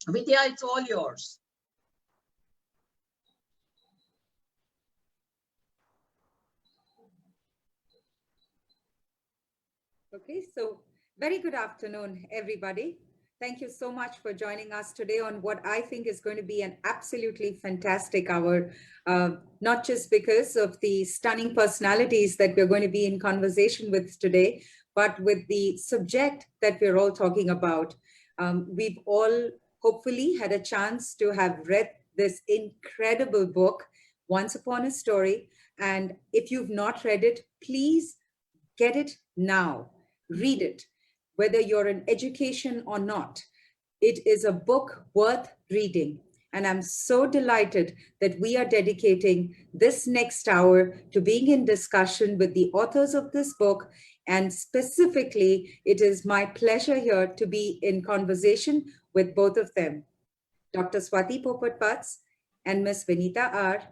Vidya, it's all yours. Okay, so very good afternoon, everybody. Thank you so much for joining us today on what I think is going to be an absolutely fantastic hour, not just because of the stunning personalities that we're going to be in conversation with today, but with the subject that we're all talking about. We've all hopefully had a chance to have read this incredible book, Once Upon a Story. And if you've not read it, please get it now. Read it, whether you're in education or not. It is a book worth reading. And I'm so delighted that we are dedicating this next hour to being in discussion with the authors of this book. And specifically, it is my pleasure here to be in conversation with both of them. Dr. Swati Popat Vats and Ms. Vinitha R.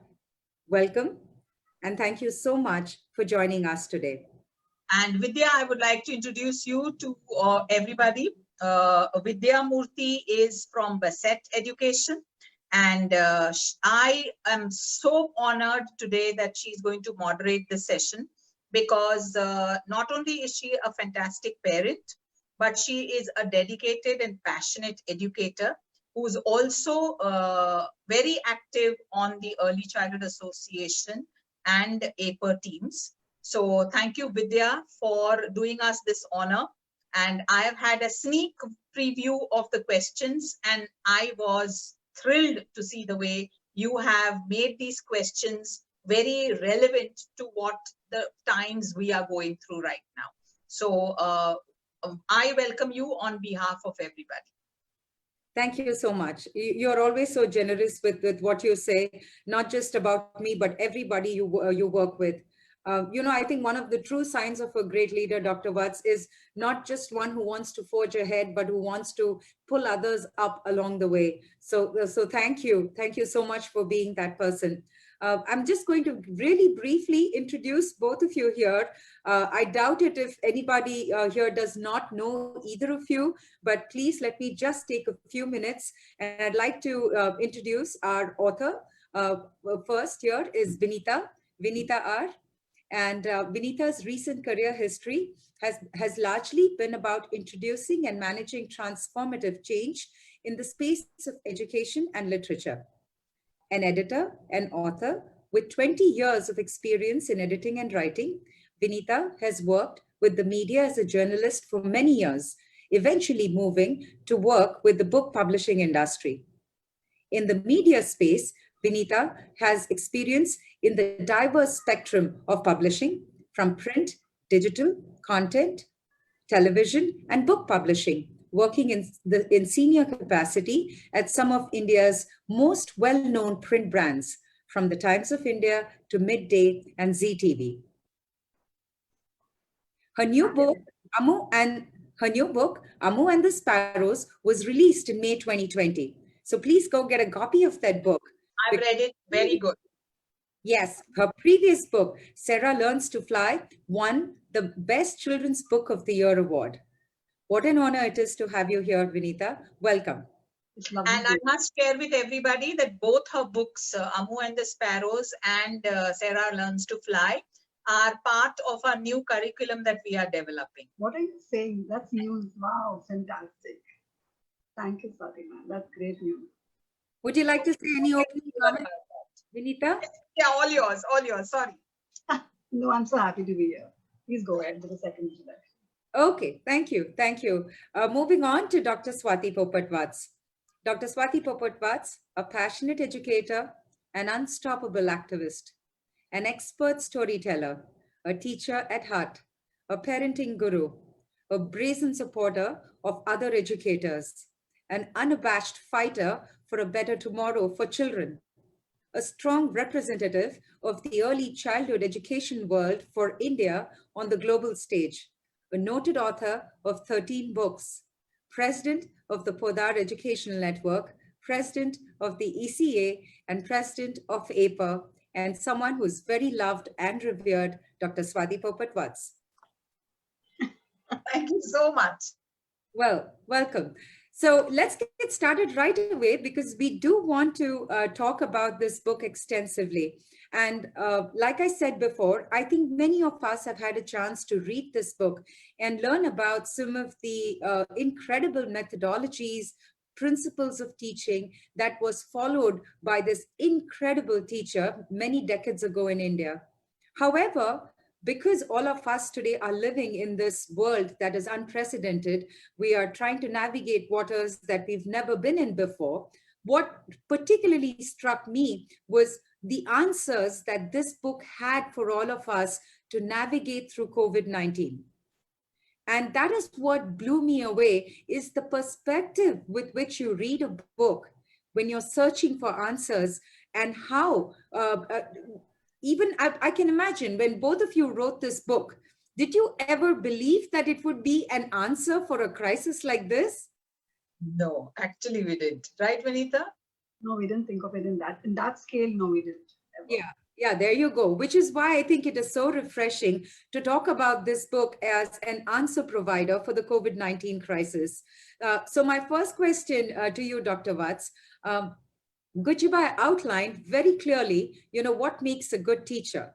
Welcome. And thank you so much for joining us today. And Vidya, I would like to introduce you to everybody. Vidya Moorthy is from Bassett Education. And I am so honored today that she's going to moderate this session because not only is she a fantastic parent, but she is a dedicated and passionate educator who's also very active on the Early Childhood Association and APER teams. So thank you, Vidya, for doing us this honor. And I have had a sneak preview of the questions, and I was thrilled to see the way you have made these questions very relevant to what the times we are going through right now. So I welcome you on behalf of everybody. Thank you so much. You're always so generous with what you say, not just about me, but everybody you work with. I think one of the true signs of a great leader, Dr. Vats, is not just one who wants to forge ahead, but who wants to pull others up along the way. So thank you. Thank you so much for being that person. I'm just going to really briefly introduce both of you here. I doubt it if anybody here does not know either of you, but please let me just take a few minutes. And I'd like to introduce our author. First here is Vinitha R. And Vinitha's recent career history has largely been about introducing and managing transformative change in the space of education and literature. An editor and author with 20 years of experience in editing and writing, Vinitha has worked with the media as a journalist for many years, eventually moving to work with the book publishing industry. In the media space, Vinitha has experience in the diverse spectrum of publishing, from print, digital, content, television, and book publishing, working in senior capacity at some of India's most well-known print brands, from the Times of India to Midday and ZTV. Her new book, Amu and the Sparrows, was released in May 2020. So please go get a copy of that book. I've read it. Very good. Yes, her previous book, Sarah Learns to Fly, won the Best Children's Book of the Year award. What an honor it is to have you here, Vinitha. Welcome. And I must share with everybody that both her books, Amu and the Sparrows and Sarah Learns to Fly, are part of our new curriculum that we are developing. What are you saying? That's news. Wow, fantastic. Thank you, Swati, ma'am. That's great news. Would you like to say any opening comments, Vinitha? Yeah, all yours, sorry. No, I'm so happy to be here. Please go ahead with the second introduction. Okay, thank you. Moving on to Dr. Swati Popat Vats. Dr. Swati Popat Vats, a passionate educator, an unstoppable activist, an expert storyteller, a teacher at heart, a parenting guru, a brazen supporter of other educators, an unabashed fighter for a better tomorrow for children, a strong representative of the early childhood education world for India on the global stage, a noted author of 13 books, president of the Podar Educational Network, president of the E.C.A. and president of APER, and someone who's very loved and revered, Dr. Swati Popat Vats. Thank you so much. Well, welcome. So let's get started right away because we do want to talk about this book extensively. And like I said before, I think many of us have had a chance to read this book and learn about some of the incredible methodologies, principles of teaching that was followed by this incredible teacher many decades ago in India. However, because all of us today are living in this world that is unprecedented, we are trying to navigate waters that we've never been in before. What particularly struck me was the answers that this book had for all of us to navigate through COVID-19. And that is what blew me away, is the perspective with which you read a book when you're searching for answers, and how even I can imagine when both of you wrote this book, did you ever believe that it would be an answer for a crisis like this? No, actually we didn't. Right, Vinitha? No, we didn't think of it in that scale. No, we didn't. Ever. Yeah, there you go. Which is why I think it is so refreshing to talk about this book as an answer provider for the COVID-19 crisis. So my first question to you, Dr. Vats, Gijubhai outlined very clearly, what makes a good teacher.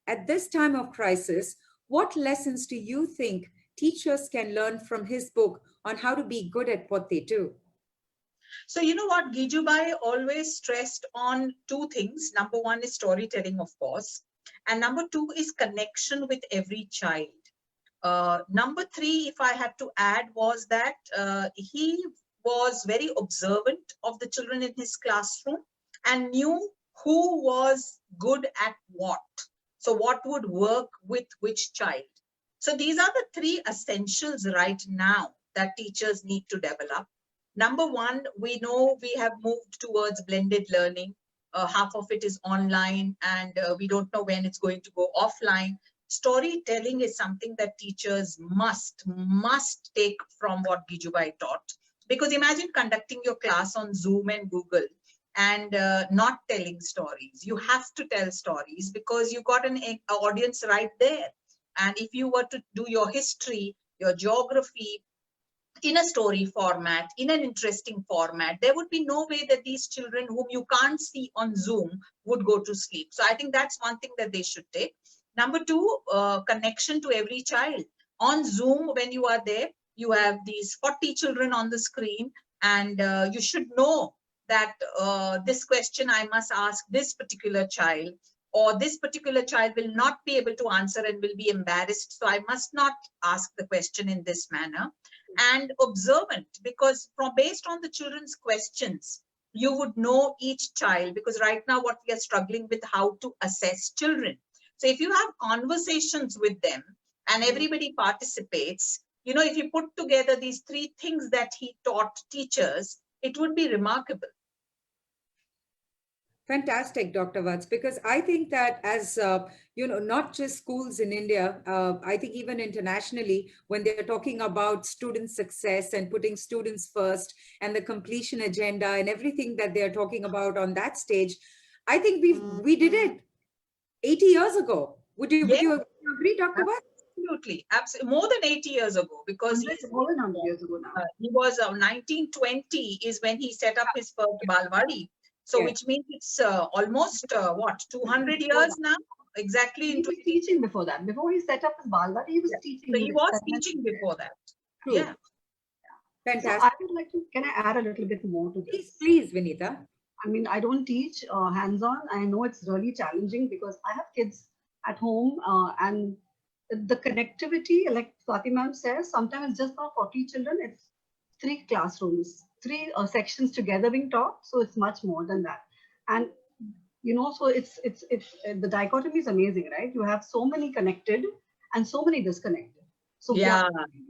At this time of crisis, what lessons do you think teachers can learn from his book on how to be good at what they do? So you know what, Gijubhai always stressed on two things. Number one is storytelling, of course. And number two is connection with every child. Number three, if I had to add, was that he was very observant of the children in his classroom and knew who was good at what. So what would work with which child. So these are the three essentials right now that teachers need to develop. Number one, we know we have moved towards blended learning. Half of it is online, and we don't know when it's going to go offline. Storytelling is something that teachers must take from what Gijubhai taught. Because imagine conducting your class on Zoom and Google and not telling stories. You have to tell stories because you got an audience right there. And if you were to do your history, your geography, in a story format, in an interesting format, there would be no way that these children whom you can't see on Zoom would go to sleep. So I think that's one thing that they should take. Number two, connection to every child. On Zoom, when you are there, you have these 40 children on the screen, and you should know that this question I must ask this particular child, or this particular child will not be able to answer and will be embarrassed. So I must not ask the question in this manner. And observant, because based on the children's questions, you would know each child, because right now what we are struggling with, how to assess children. So if you have conversations with them and everybody participates, if you put together these three things that he taught teachers, it would be remarkable. Fantastic, Dr. Vats, because I think that as, not just schools in India, I think even internationally, when they're talking about student success and putting students first and the completion agenda and everything that they're talking about on that stage, I think we did it 80 years ago. Would you agree, Dr. Vats? Absolutely, absolutely. More than 80 years ago, because more than 100 years ago now. He was 1920 is when he set up his first Balwadi. So which means it's almost, 200 years now? Exactly. He was teaching before that. Before he set up his Balwadi, he was teaching. So he was teaching before that. True. Yeah. Fantastic. So I would like to, can I add a little bit more to this? Please, Vinitha. I mean, I don't teach hands-on. I know it's really challenging because I have kids at home and the connectivity, like Swati ma'am says, sometimes it's just not 40 children, it's 3 classrooms, 3 sections together being taught. So it's much more than that. And, so it's the dichotomy is amazing, right? You have so many connected and so many disconnected. So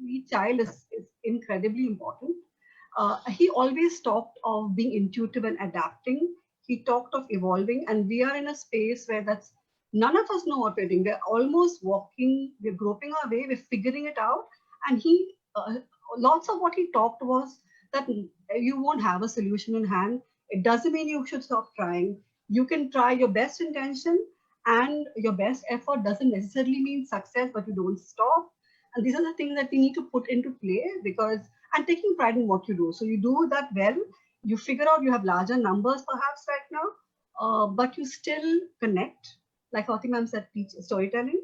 each child is incredibly important. He always talked of being intuitive and adapting. He talked of evolving, and we are in a space where none of us know what we're doing. We're almost walking, we're groping our way, we're figuring it out. And lots of what he talked was that you won't have a solution in hand. It doesn't mean you should stop trying. You can try your best intention, and your best effort doesn't necessarily mean success, but you don't stop. And these are the things that we need to put into play, because and taking pride in what you do. So you do that well, you figure out you have larger numbers perhaps right now, but you still connect, like Swati ma'am said, teach storytelling,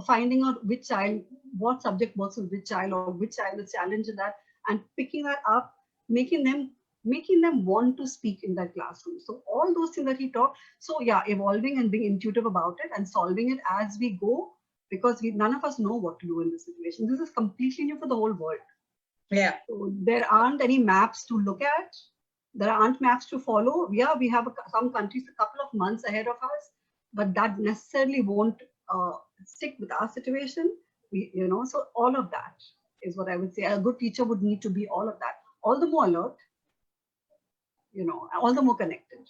finding out which child, what subject works with which child, or which child is challenged in that, and picking that up, making them want to speak in that classroom. So all those things that he taught. So yeah, evolving and being intuitive about it and solving it as we go, because none of us know what to do in this situation. This is completely new for the whole world. Yeah. So there aren't any maps to look at. There aren't maps to follow. Yeah, we have some countries a couple of months ahead of us, but that necessarily won't stick with our situation. So all of that is what I would say. A good teacher would need to be all of that. All the more alert, all the more connected.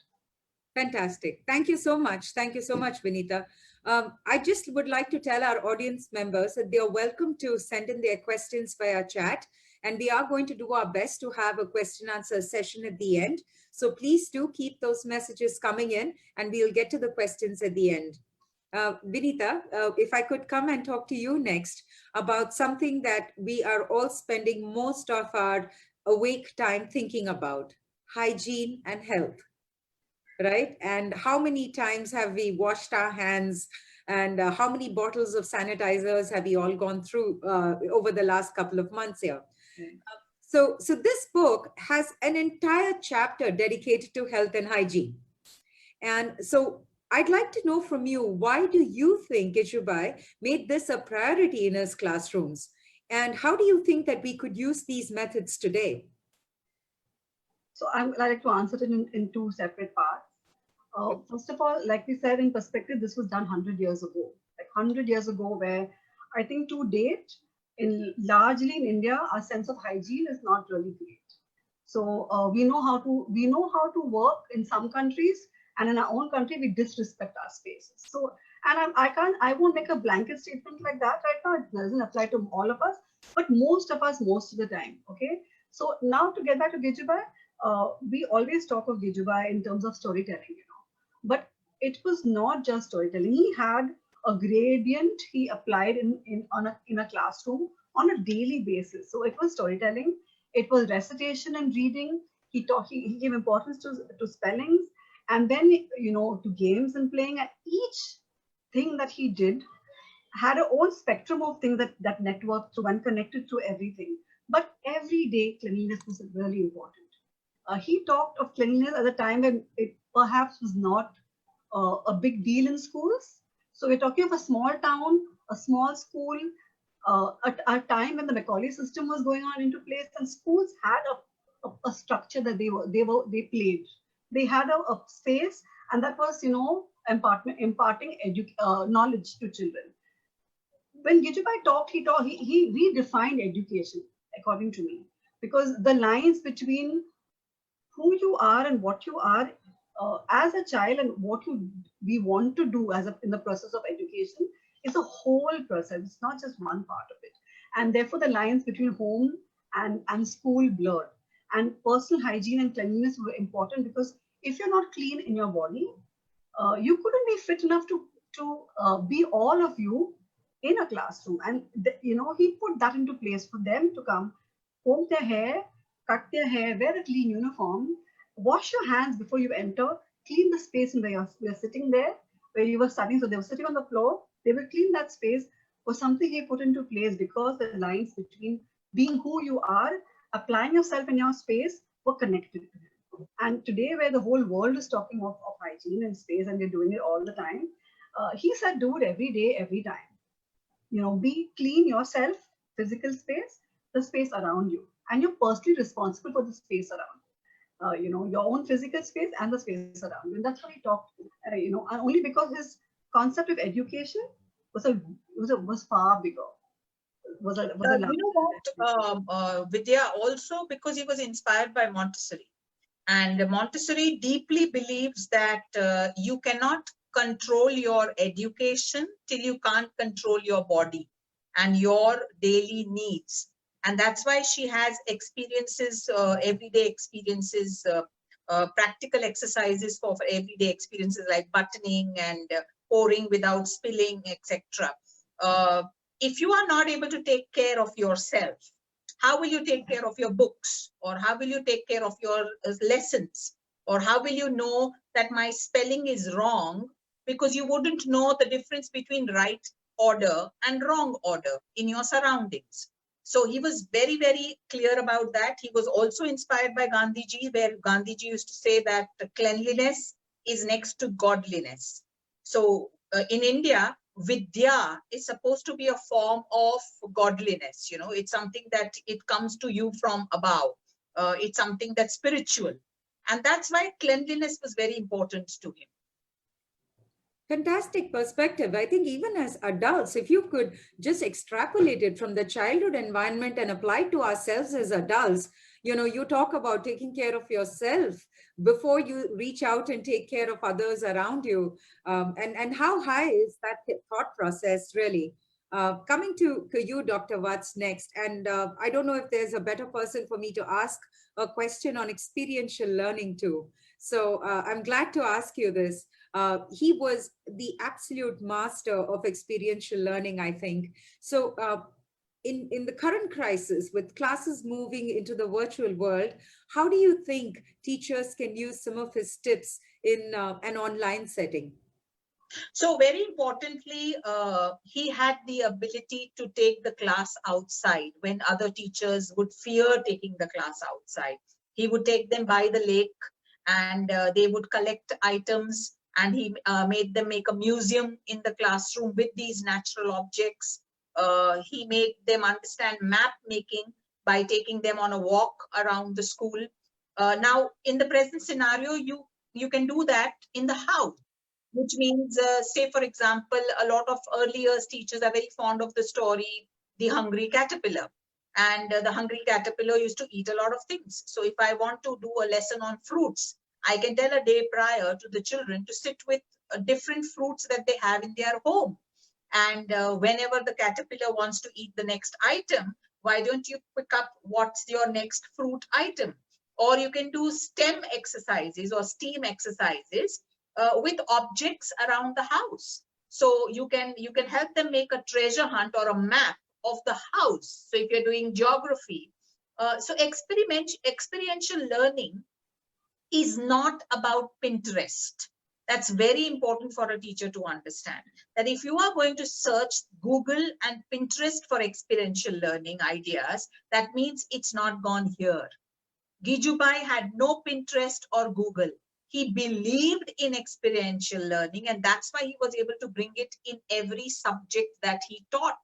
Fantastic. Thank you so much. Thank you so much, Vinitha. I just would like to tell our audience members that they are welcome to send in their questions via chat. And we are going to do our best to have a question answer session at the end. So please do keep those messages coming in and we'll get to the questions at the end. Vinitha, if I could come and talk to you next about something that we are all spending most of our awake time thinking about, hygiene and health, right? And how many times have we washed our hands, and how many bottles of sanitizers have we all gone through over the last couple of months here? So this book has an entire chapter dedicated to health and hygiene. And so I'd like to know from you, why do you think Gijubhai made this a priority in his classrooms? And how do you think that we could use these methods today? So I'd like to answer it in two separate parts. First of all, like we said, in perspective, this was done 100 years ago. Like 100 years ago, where I think to date, largely in India, our sense of hygiene is not really great. So we know how to work in some countries, and in our own country, we disrespect our spaces. So, and I won't make a blanket statement like that right now. It doesn't apply to all of us, but most of us, most of the time. Okay. So now to get back to Gijubhai, we always talk of Gijubhai in terms of storytelling, but it was not just storytelling. He had a gradient he applied in a classroom on a daily basis. So it was storytelling, it was recitation and reading. He gave importance to spellings, and then to games and playing. And each thing that he did had a own spectrum of things that networked through and connected to everything. But every day cleanliness was really important. He talked of cleanliness at a time when it perhaps was not a big deal in schools. So we're talking of a small town, a small school, at a time when the Macaulay system was going on into place, and schools had a structure that they played. They had a space, and that was imparting knowledge to children. When Gijubhai talked, he redefined education, according to me, because the lines between who you are and what you are as a child and what we want to do in the process of education is a whole process. It's not just one part of it. And therefore the lines between home and school blurred. And personal hygiene and cleanliness were important, because if you're not clean in your body, you couldn't be fit enough to be all of you in a classroom. And he put that into place for them to come, comb their hair, cut their hair, wear a clean uniform, wash your hands before you enter, clean the space in where you're sitting there, where you were studying. So they were sitting on the floor, they will clean that space, was something he put into place, because the lines between being who you are, applying yourself in your space, were connected to him. And today, where the whole world is talking of hygiene and space, and we're doing it all the time, he said, do it every day, every time. Be clean yourself, physical space, the space around you. And you're personally responsible for the space around, your own physical space and the space around you. And that's what he talked, and only because his concept of education was far bigger. Vidya, also because he was inspired by Montessori. And Montessori deeply believes that you cannot control your education till you can't control your body and your daily needs. And that's why she has experiences, everyday experiences, practical exercises for everyday experiences like buttoning and pouring without spilling, etc. If you are not able to take care of yourself, How will you take care of your books? Or how will you take care of your lessons? Or how will you know that my spelling is wrong? Because you wouldn't know the difference between right order and wrong order in your surroundings. So he was very, very clear about that. He was also inspired by Gandhiji, where Gandhiji used to say that cleanliness is next to godliness. So in India, Vidya is supposed to be a form of godliness. You know, it's something that it comes to you from above. It's something that's spiritual. And that's why cleanliness was very important to him. Fantastic perspective. I think even as adults, if you could just extrapolate it from the childhood environment and apply it to ourselves as adults, you know, you talk about taking care of yourself before you reach out and take care of others around you. And how high is that thought process really? Coming to you, Dr. Vats, next. And I don't know if there's a better person for me to ask a question on experiential learning too. So I'm glad to ask you this. He was the absolute master of experiential learning, I think. So in the current crisis, with classes moving into the virtual world, how do you think teachers can use some of his tips in an online setting? So very importantly, he had the ability to take the class outside when other teachers would fear taking the class outside. He would take them by the lake and they would collect items, and he made them make a museum in the classroom with these natural objects. He made them understand map making by taking them on a walk around the school. Now, in the present scenario, you can do that in the house, which means, say, for example, a lot of early years teachers are very fond of the story, The Hungry Caterpillar. And the hungry caterpillar used to eat a lot of things. So if I want to do a lesson on fruits, I can tell a day prior to the children to sit with different fruits that they have in their home. And whenever the caterpillar wants to eat the next item, why don't you pick up what's your next fruit item? Or you can do STEM exercises or STEAM exercises with objects around the house. So you can help them make a treasure hunt or a map of the house. So if you're doing geography, so experiential learning is not about Pinterest. That's very important for a teacher to understand, that if you are going to search Google and Pinterest for experiential learning ideas, that means it's not gone here. Gijubhai had no Pinterest or Google. He believed in experiential learning, and that's why he was able to bring it in every subject that he taught.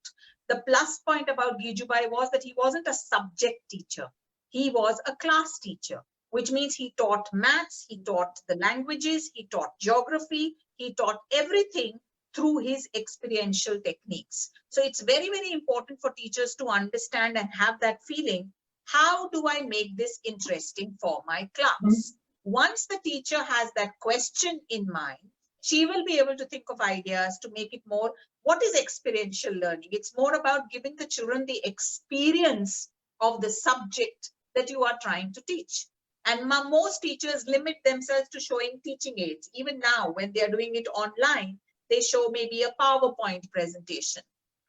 The plus point about Gijubhai was that he wasn't a subject teacher. He was a class teacher, which means he taught maths, he taught the languages, he taught geography, he taught everything through his experiential techniques. So it's very, very important for teachers to understand and have that feeling, how do I make this interesting for my class? Once the teacher has that question in mind, she will be able to think of ideas to make it more, what is experiential learning? It's more about giving the children the experience of the subject that you are trying to teach. And most teachers limit themselves to showing teaching aids. Even now, when they're doing it online, they show maybe a PowerPoint presentation.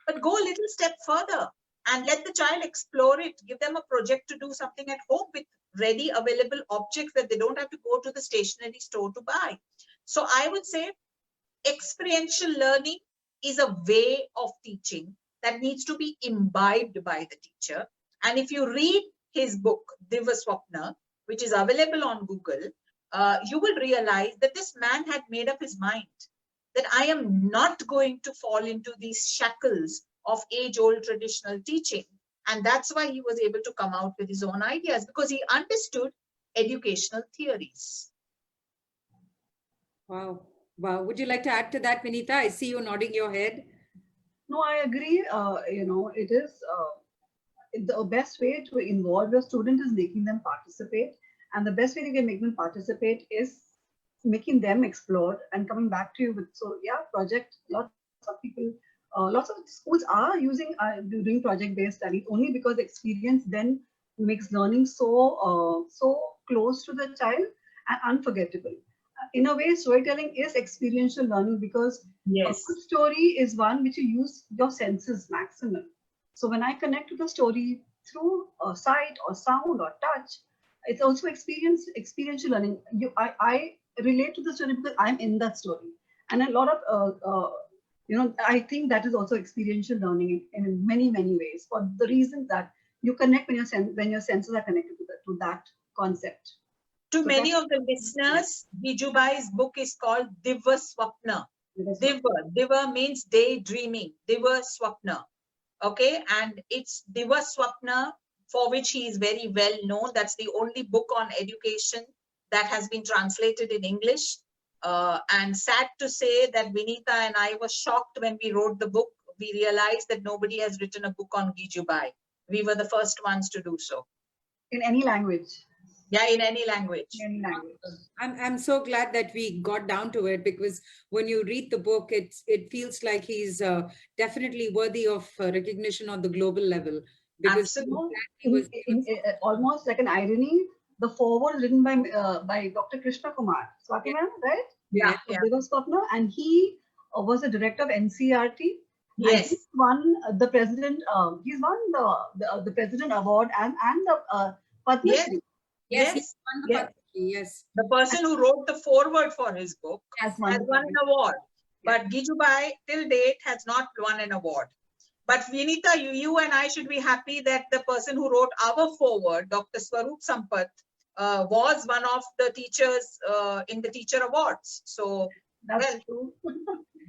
But go a little step further and let the child explore it. Give them a project to do something at home with ready available objects that they don't have to go to the stationery store to buy. So I would say experiential learning is a way of teaching that needs to be imbibed by the teacher. And if you read his book, Divaswapna, which is available on Google, you will realize that this man had made up his mind that I am not going to fall into these shackles of age-old traditional teaching. And that's why he was able to come out with his own ideas, because he understood educational theories. Wow. Wow. Would you like to add to that, Vinitha? I see you nodding your head. No, I agree. It is the best way to involve your student is making them participate. And the best way you can make them participate is making them explore and coming back to you with, so yeah, project. Lots of people, lots of schools are doing project-based studies only because experience then makes learning so close to the child and unforgettable. In a way, storytelling is experiential learning because yes, a good story is one which you use your senses maximum. So when I connect to the story, through sight or sound or touch. It's also experiential learning. I relate to the story because I'm in that story, and a lot of I think that is also experiential learning in many ways, for the reason that you connect when your senses are connected to that concept. To So many of the listeners, Gijubhai's book is called Divaswapna. Diva means daydreaming. Divaswapna. Okay, and it's Divaswapna, for which he is very well known. That's the only book on education that has been translated in English. And sad to say that Vinitha and I were shocked when we wrote the book. We realized that nobody has written a book on Gijubhai. We were the first ones to do so. In any language. Yeah, in any language. In any language. I'm so glad that we got down to it, because when you read the book, it feels like he's definitely worthy of recognition on the global level. Because almost like an irony, the foreword written by Dr. Krishna Kumar, Swati ma'am, right? Yeah. Divaswapna, and he was the director of NCRT. Yes. He's won the president. He's won the president award and the Padma Shri. Yes. Yes. The person who wrote the foreword for his book has won an award. But Gijubhai till date has not won an award. But Vinitha, you and I should be happy that the person who wrote our foreword, Dr. Swarup Sampath, was one of the teachers in the teacher awards. So that's true.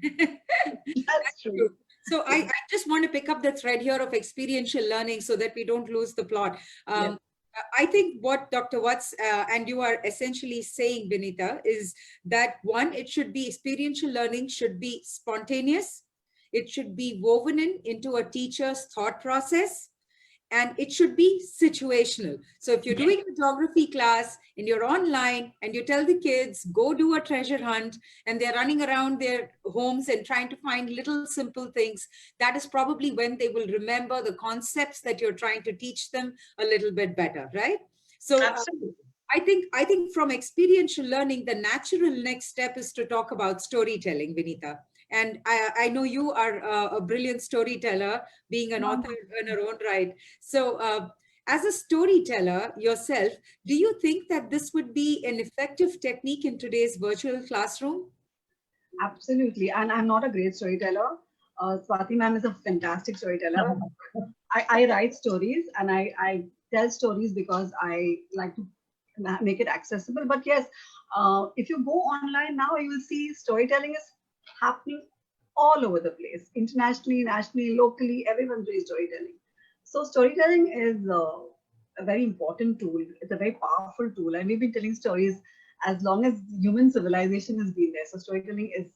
That's true. So I just want to pick up the thread here of experiential learning so that we don't lose the plot. I think what Dr. Vats and you are essentially saying, Vinitha, is that one, it should be experiential learning, should be spontaneous. It should be woven into a teacher's thought process, and it should be situational. So if you're doing a geography class and you're online and you tell the kids, go do a treasure hunt, and they're running around their homes and trying to find little simple things, that is probably when they will remember the concepts that you're trying to teach them a little bit better, right? So I think from experiential learning, the natural next step is to talk about storytelling, Vinitha. And I know you are a brilliant storyteller, being an author in her own right. So as a storyteller yourself, do you think that this would be an effective technique in today's virtual classroom? Absolutely. And I'm not a great storyteller. Swati ma'am is a fantastic storyteller. I write stories and I tell stories because I like to make it accessible. But yes, if you go online now, you will see storytelling is happening all over the place, internationally, nationally, locally, everyone's doing storytelling. So storytelling is a very important tool. It's a very powerful tool, and we've been telling stories as long as human civilization has been there. So storytelling is,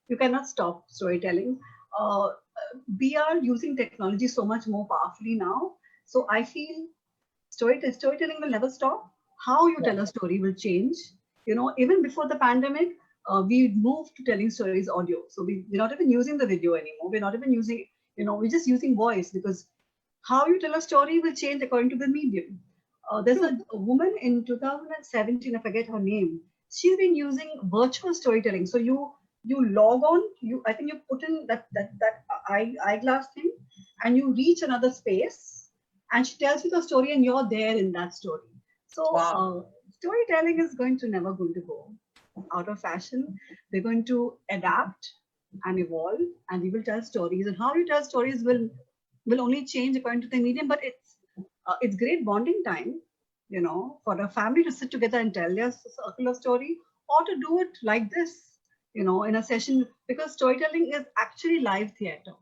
you cannot stop storytelling. We are using technology so much more powerfully now. So I feel storytelling will never stop. How you tell a story will change. You know, even before the pandemic, we moved to telling stories audio. So we're not even using the video anymore. We're not even using, we're just using voice, because how you tell a story will change according to the medium. There's a woman in 2017, I forget her name. She's been using virtual storytelling. So you log on, I think you put in that eyeglass thing, and you reach another space, and she tells you the story, and you're there in that story. So storytelling is going to go out of fashion. We're going to adapt and evolve, and we will tell stories. And how you tell stories will only change according to the medium. But it's great bonding time, for a family to sit together and tell their circle of story, or to do it like this, in a session, because storytelling is actually live theater.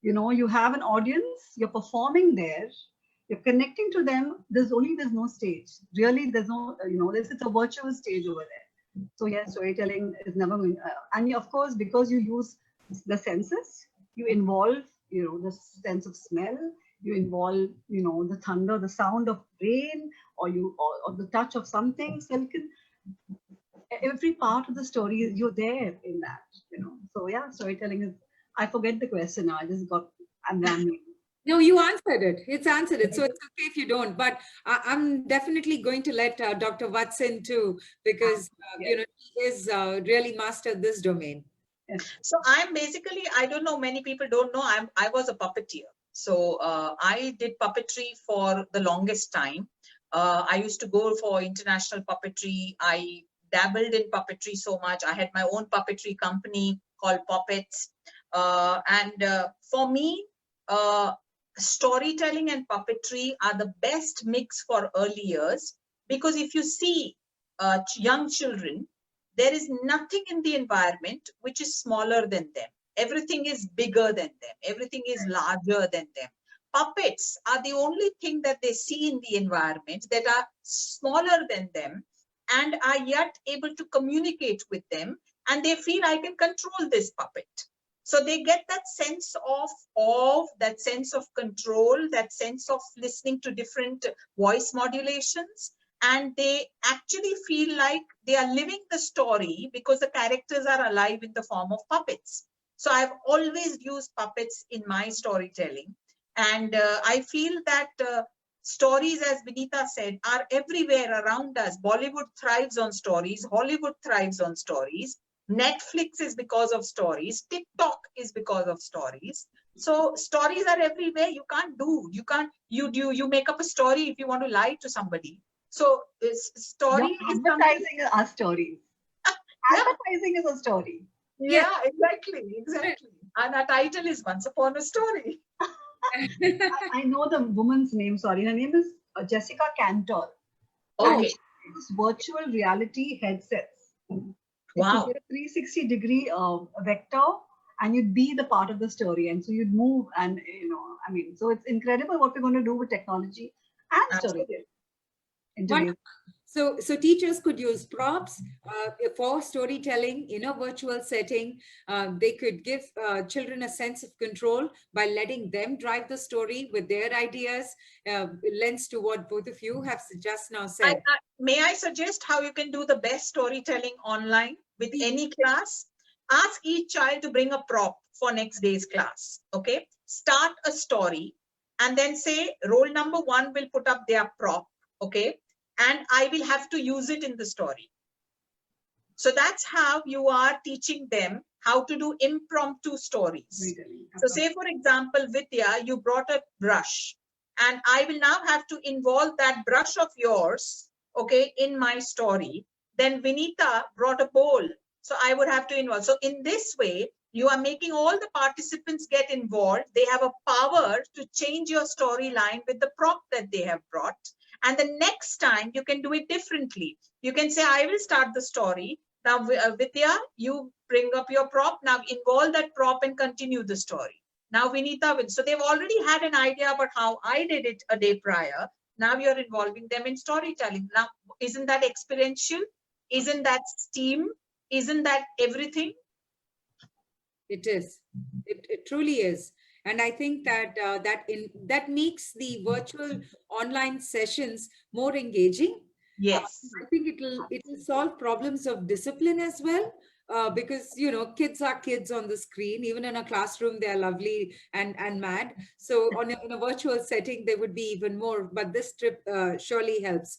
You have an audience, you're performing there, you're connecting to them. There's no stage. Really, there's no, it's a virtual stage over there. So yes, storytelling is never going. And of course, because you use the senses, you involve, the sense of smell. You involve, the thunder, the sound of rain, or the touch of something. So every part of the story, you're there in that. So yeah, storytelling is. I forget the question now. I'm rambling. No, you answered it. It's answered it. So it's okay if you don't. But I'm definitely going to let Dr. Vats in too, because he is really mastered this domain. So I'm basically, I don't know, many people don't know, I was a puppeteer. So I did puppetry for the longest time. I used to go for international puppetry. I dabbled in puppetry so much. I had my own puppetry company called Popats. For me, storytelling and puppetry are the best mix for early years, because if you see young children, there is nothing in the environment which is smaller than them. Everything is bigger than them. Everything is larger than them. Puppets are the only thing that they see in the environment that are smaller than them and are yet able to communicate with them, and they feel I can control this puppet. So they get that sense of awe, that sense of control, that sense of listening to different voice modulations, and they actually feel like they are living the story because the characters are alive in the form of puppets. So I've always used puppets in my storytelling. And I feel that stories, as Vinitha said, are everywhere around us. Bollywood thrives on stories. Hollywood thrives on stories. Netflix is because of stories. TikTok is because of stories. So stories are everywhere. You make up a story if you want to lie to somebody. So story is advertising are stories. Yeah. Advertising is a story. Yeah, exactly. And our title is Once Upon a Story. I know the woman's name. Sorry, her name is Jessica Cantor. Okay. It's virtual reality headsets. Wow. You get a 360-degree vector, and you'd be the part of the story, and so you'd move, and so it's incredible what we're going to do with technology and storytelling. So teachers could use props for storytelling in a virtual setting. They could give children a sense of control by letting them drive the story with their ideas, lends to what both of you have just now said. May I suggest how you can do the best storytelling online with any class? Ask each child to bring a prop for next day's class. Okay. Start a story and then say roll number 1 will put up their prop. Okay. And I will have to use it in the story. So that's how you are teaching them how to do impromptu stories. So say, for example, Vidya, you brought a brush, and I will now have to involve that brush of yours, okay, in my story. Then Vinitha brought a bowl, so I would have to involve. So in this way, you are making all the participants get involved. They have a power to change your storyline with the prop that they have brought. And the next time you can do it differently. You can say, I will start the story. Now, Vidya, you bring up your prop. Now involve that prop and continue the story. Now Vinitha will. So they've already had an idea about how I did it a day prior. Now you're involving them in storytelling. Now, isn't that experiential? Isn't that STEAM? Isn't that everything? It is. It truly is. And I think that that makes the virtual online sessions more engaging. Yes. I think it'll solve problems of discipline as well. Because kids are kids on the screen. Even in a classroom, they are lovely and mad. So in a virtual setting, they would be even more. But this trip surely helps.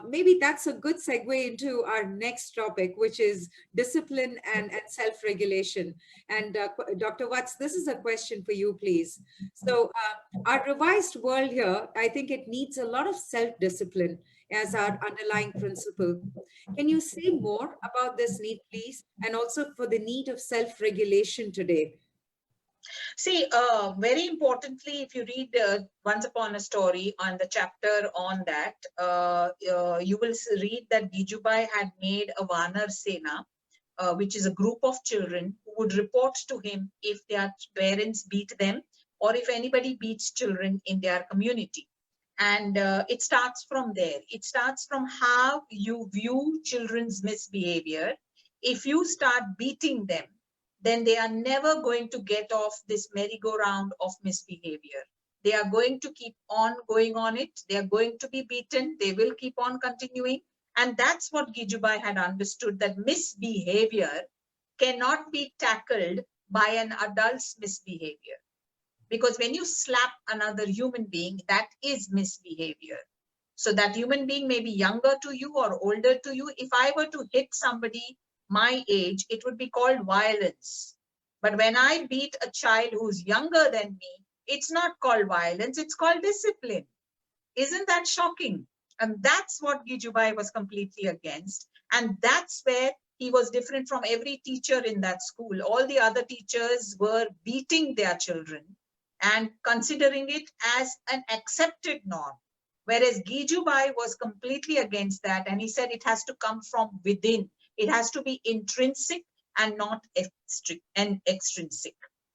Maybe that's a good segue into our next topic, which is discipline and self-regulation. And Dr. Vats, this is a question for you, please. So our revised world here, I think it needs a lot of self-discipline as our underlying principle. Can you say more about this need, please? And also for the need of self-regulation today? See, very importantly, if you read Once Upon a Story on the chapter on that, you will read that Gijubhai had made a Vanar Sena, which is a group of children who would report to him if their parents beat them or if anybody beats children in their community. And it starts from there. It starts from how you view children's misbehavior. If you start beating them, then they are never going to get off this merry-go-round of misbehavior. They are going to keep on going on it. They are going to be beaten. They will keep on continuing. And that's what Gijubhai had understood, that misbehavior cannot be tackled by an adult's misbehavior. Because when you slap another human being, that is misbehavior. So that human being may be younger to you or older to you. If I were to hit somebody my age, it would be called violence. But when I beat a child who's younger than me, It's not called violence, it's called discipline. Isn't that shocking? And that's what Gijubhai was completely against. And that's where he was different from every teacher in that school. All the other teachers were beating their children and considering it as an accepted norm. Whereas Gijubhai was completely against that. And he said it has to come from within. It has to be intrinsic and not extrinsic.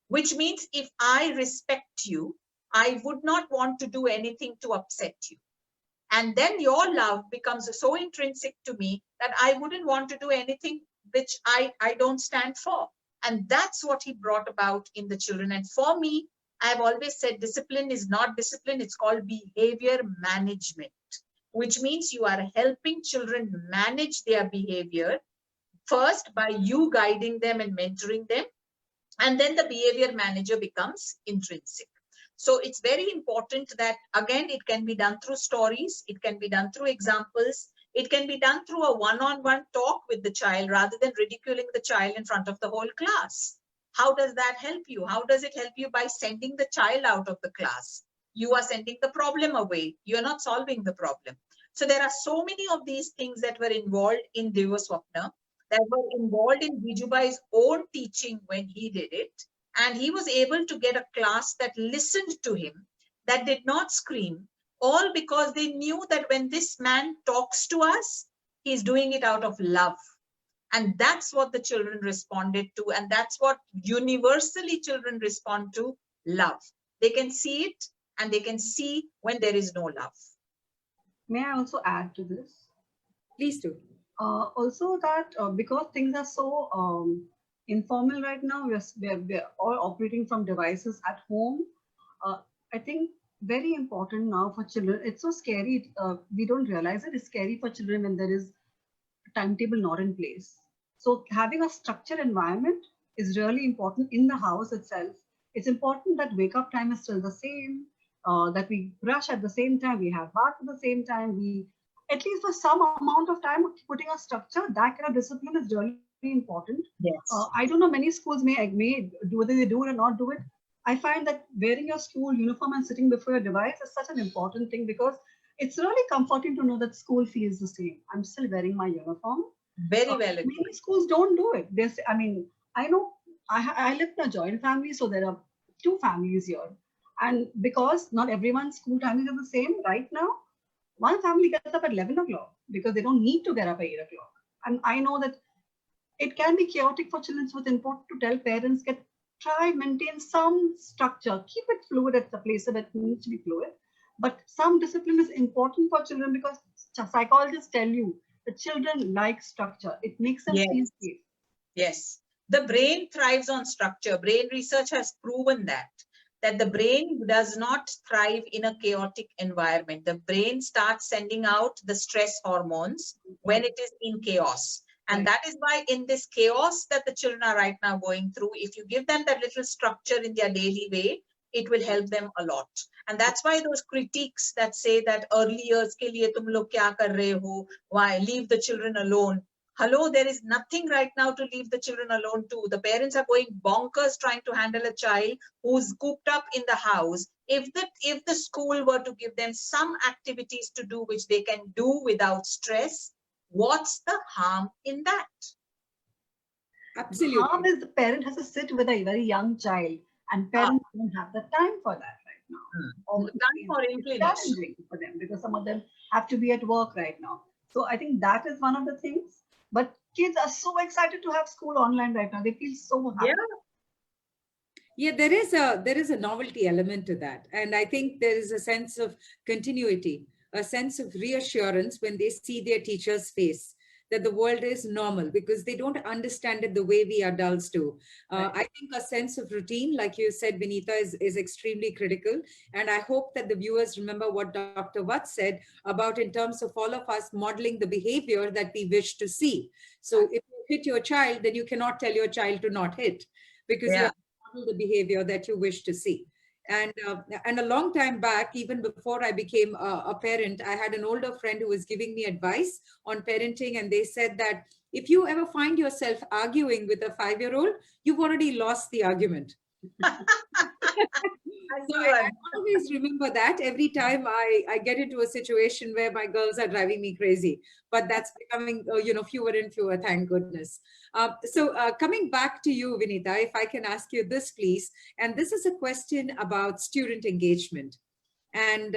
Which means if I respect you, I would not want to do anything to upset you. And then your love becomes so intrinsic to me that I wouldn't want to do anything which I don't stand for. And that's what he brought about in the children. And for me, I've always said discipline is not discipline, it's called behavior management, which means you are helping children manage their behavior first by you guiding them and mentoring them. And then the behavior manager becomes intrinsic. So it's very important that, again, it can be done through stories, it can be done through examples, it can be done through a one-on-one talk with the child rather than ridiculing the child in front of the whole class. How does that help you? How does it help you? By sending the child out of the class. You are sending the problem away. You're not solving the problem. So there are so many of these things that were involved in Divaswapna, that were involved in Gijubhai's own teaching when he did it. And he was able to get a class that listened to him, that did not scream, all because they knew that when this man talks to us, he's doing it out of love. And that's what the children responded to. And that's what universally children respond to, love. They can see it and they can see when there is no love. May I also add to this? Please do. Also that because things are so informal right now, we're all operating from devices at home. I think very important now for children. It's so scary. We don't realize it. It's scary for children when there is a timetable not in place. So having a structured environment is really important in the house itself. It's important that wake up time is still the same, that we brush at the same time, we have bath at the same time, we at least for some amount of time putting a structure, that kind of discipline is really important. Yes. I don't know, many schools may do whether they do it or not do it. I find that wearing your school uniform and sitting before your device is such an important thing, because it's really comforting to know that school feels the same. I'm still wearing my uniform. Very well. Many schools don't do it. I mean, I know I live in a joint family, so there are 2 families here. And because not everyone's school timings are the same right now, one family gets up at 11 o'clock because they don't need to get up at 8 o'clock. And I know that it can be chaotic for children, so it's important to tell parents, maintain some structure, keep it fluid at the place that it needs to be fluid. But some discipline is important for children, because psychologists tell you the children like structure. It makes them feel safe. Yes. The brain thrives on structure. Brain research has proven that the brain does not thrive in a chaotic environment. The brain starts sending out the stress hormones when it is in chaos. And that is why in this chaos that the children are right now going through, if you give them that little structure in their daily way, it will help them a lot. And that's why those critiques that say that early years ke liye tum log kya kar rahe ho, why leave the children alone. Hello, there is nothing right now to leave the children alone to. The parents are going bonkers trying to handle a child who's cooped up in the house. If the school were to give them some activities to do which they can do without stress, what's the harm in that? Absolutely. The harm is the parent has to sit with a very young child, and parents don't have the time for that right now. It's challenging for them because some of them have to be at work right now. So I think that is one of the things. But kids are so excited to have school online right now. They feel so happy. Yeah, there is a novelty element to that. And I think there is a sense of continuity, a sense of reassurance when they see their teacher's face, that the world is normal, because they don't understand it the way we adults do. I think a sense of routine, like you said, Vinitha, is extremely critical. And I hope that the viewers remember what Dr. Vats said about, in terms of all of us modeling the behavior that we wish to see. So if you hit your child, then you cannot tell your child to not hit, because you have to model the behavior that you wish to see. And a long time back, even before I became a parent, I had an older friend who was giving me advice on parenting. And they said that if you ever find yourself arguing with a 5-year-old, you've already lost the argument. So I always remember that every time I get into a situation where my girls are driving me crazy, but that's becoming, fewer and fewer, thank goodness. So coming back to you, Vinitha, if I can ask you this, please. And this is a question about student engagement. And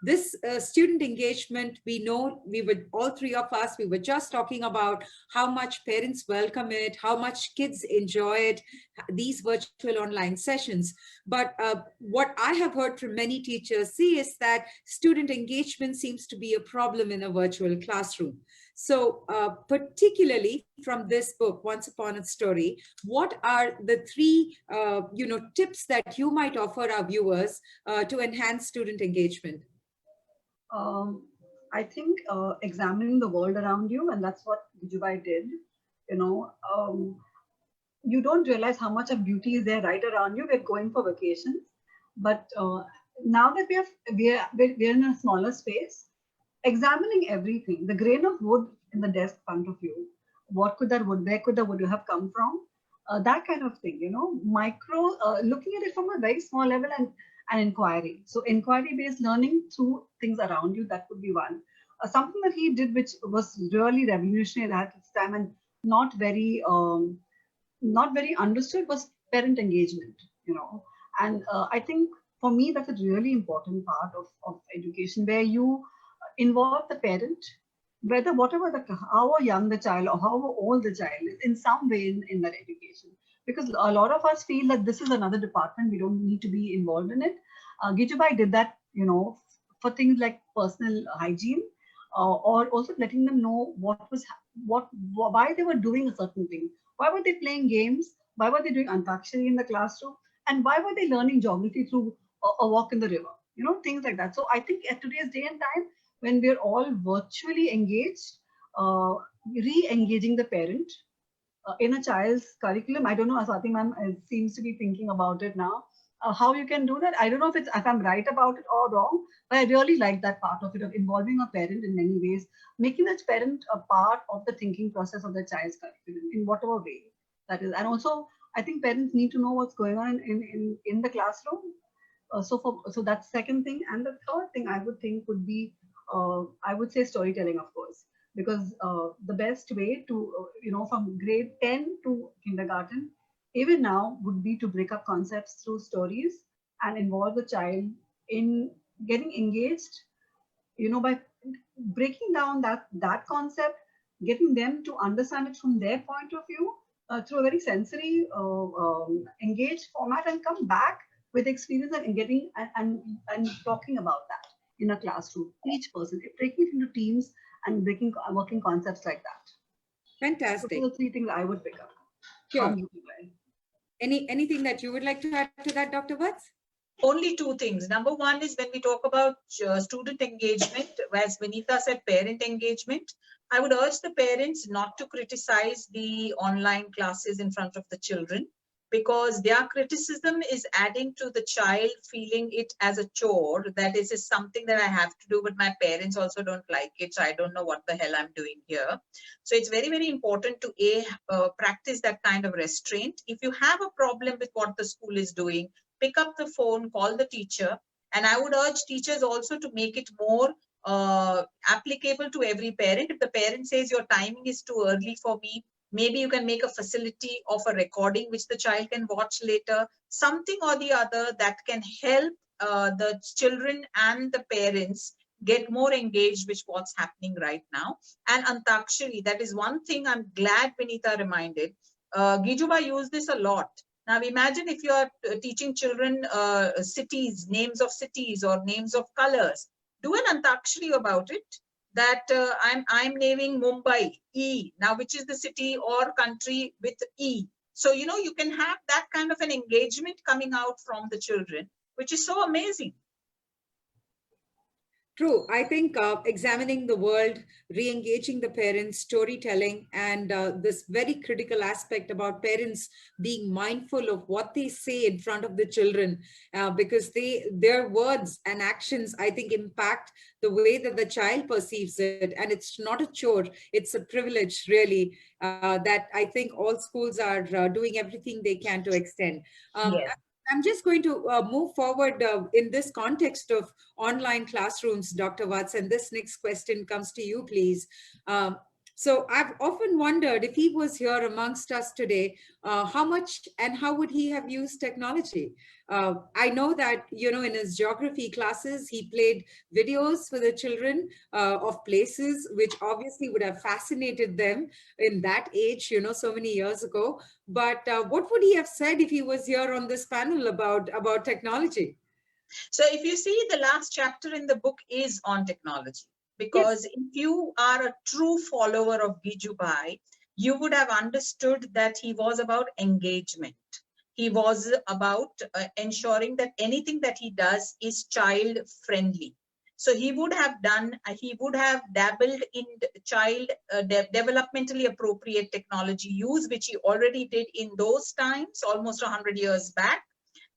this student engagement, we know, we were, all three of us, we were just talking about how much parents welcome it, how much kids enjoy it, these virtual online sessions. But what I have heard from many teachers see is that student engagement seems to be a problem in a virtual classroom. So particularly from this book, Once Upon a Story, what are the three tips that you might offer our viewers to enhance student engagement? I think examining the world around you, and that's what Gijubhai did. You don't realize how much of beauty is there right around you. We're going for vacations, but now that we're in a smaller space, examining everything, the grain of wood in the desk in front of you, what could that wood, where could the wood have come from? That kind of thing, looking at it from a very small level and inquiry. So inquiry-based learning through things around you, that would be one. Something that he did, which was really revolutionary at its time and not very understood, was parent engagement, And I think for me, that's a really important part of education, where you involve the parent, how young the child or how old the child is, in some way in that education. Because a lot of us feel that this is another department, we don't need to be involved in it. Gijubhai did that, for things like personal hygiene, or also letting them know why they were doing a certain thing. Why were they playing games? Why were they doing Antakshari in the classroom? And why were they learning geography through a walk in the river? Things like that. So I think at today's day and time, when we're all virtually engaged, re-engaging the parent in a child's curriculum. I don't know, Swati ma'am seems to be thinking about it now. How you can do that? I don't know if I'm right about it or wrong, but I really like that part of it, of involving a parent in many ways, making that parent a part of the thinking process of the child's curriculum in whatever way that is. And also, I think parents need to know what's going on in the classroom. So that's second thing. And the third thing I would think would be, I would say storytelling, of course, because the best way to, from grade 10 to kindergarten, even now, would be to break up concepts through stories and involve the child in getting engaged, by breaking down that concept, getting them to understand it from their point of view through a very sensory, engaged format, and come back with experience and getting and talking about that in a classroom. Each person, breaking it into teams and working concepts like that. Fantastic. So those are the three things I would pick up. Sure. Anything that you would like to add to that, Dr. Vats? Only two things. Number one is, when we talk about student engagement, as Vinitha said, parent engagement, I would urge the parents not to criticize the online classes in front of the children, because their criticism is adding to the child feeling it as a chore, that this is something that I have to do, but my parents also don't like it, so I don't know what the hell I'm doing here. So it's very, very important to practice that kind of restraint. If you have a problem with what the school is doing, pick up the phone, call the teacher. And I would urge teachers also to make it more applicable to every parent. If the parent says your timing is too early for me, maybe you can make a facility of a recording which the child can watch later, something or the other that can help the children and the parents get more engaged with what's happening right now. And Antakshari, that is one thing I'm glad Vinitha reminded. Gijubhai used this a lot. Now imagine if you are teaching children cities, names of cities or names of colors. Do an Antakshari about it. That I'm naming Mumbai, E, now which is the city or country with E. So, you can have that kind of an engagement coming out from the children, which is so amazing. True. I think examining the world, re-engaging the parents, storytelling, and this very critical aspect about parents being mindful of what they say in front of the children, because their words and actions, I think, impact the way that the child perceives it. And it's not a chore, it's a privilege, really, that I think all schools are doing everything they can to extend. Yes. I'm just going to move forward in this context of online classrooms, Dr. Vats, and this next question comes to you, please. So I've often wondered if he was here amongst us today, how much and how would he have used technology? I know that, you know, in his geography classes, he played videos for the children of places which obviously would have fascinated them in that age, you know, so many years ago. But what would he have said if he was here on this panel about technology? So if you see, the last chapter in the book is on technology, because if you are a true follower of Gijubhai, you would have understood that he was about engagement. He was about ensuring that anything that he does is child friendly. So he would have dabbled in child developmentally appropriate technology use, which he already did in those times, almost 100 years back.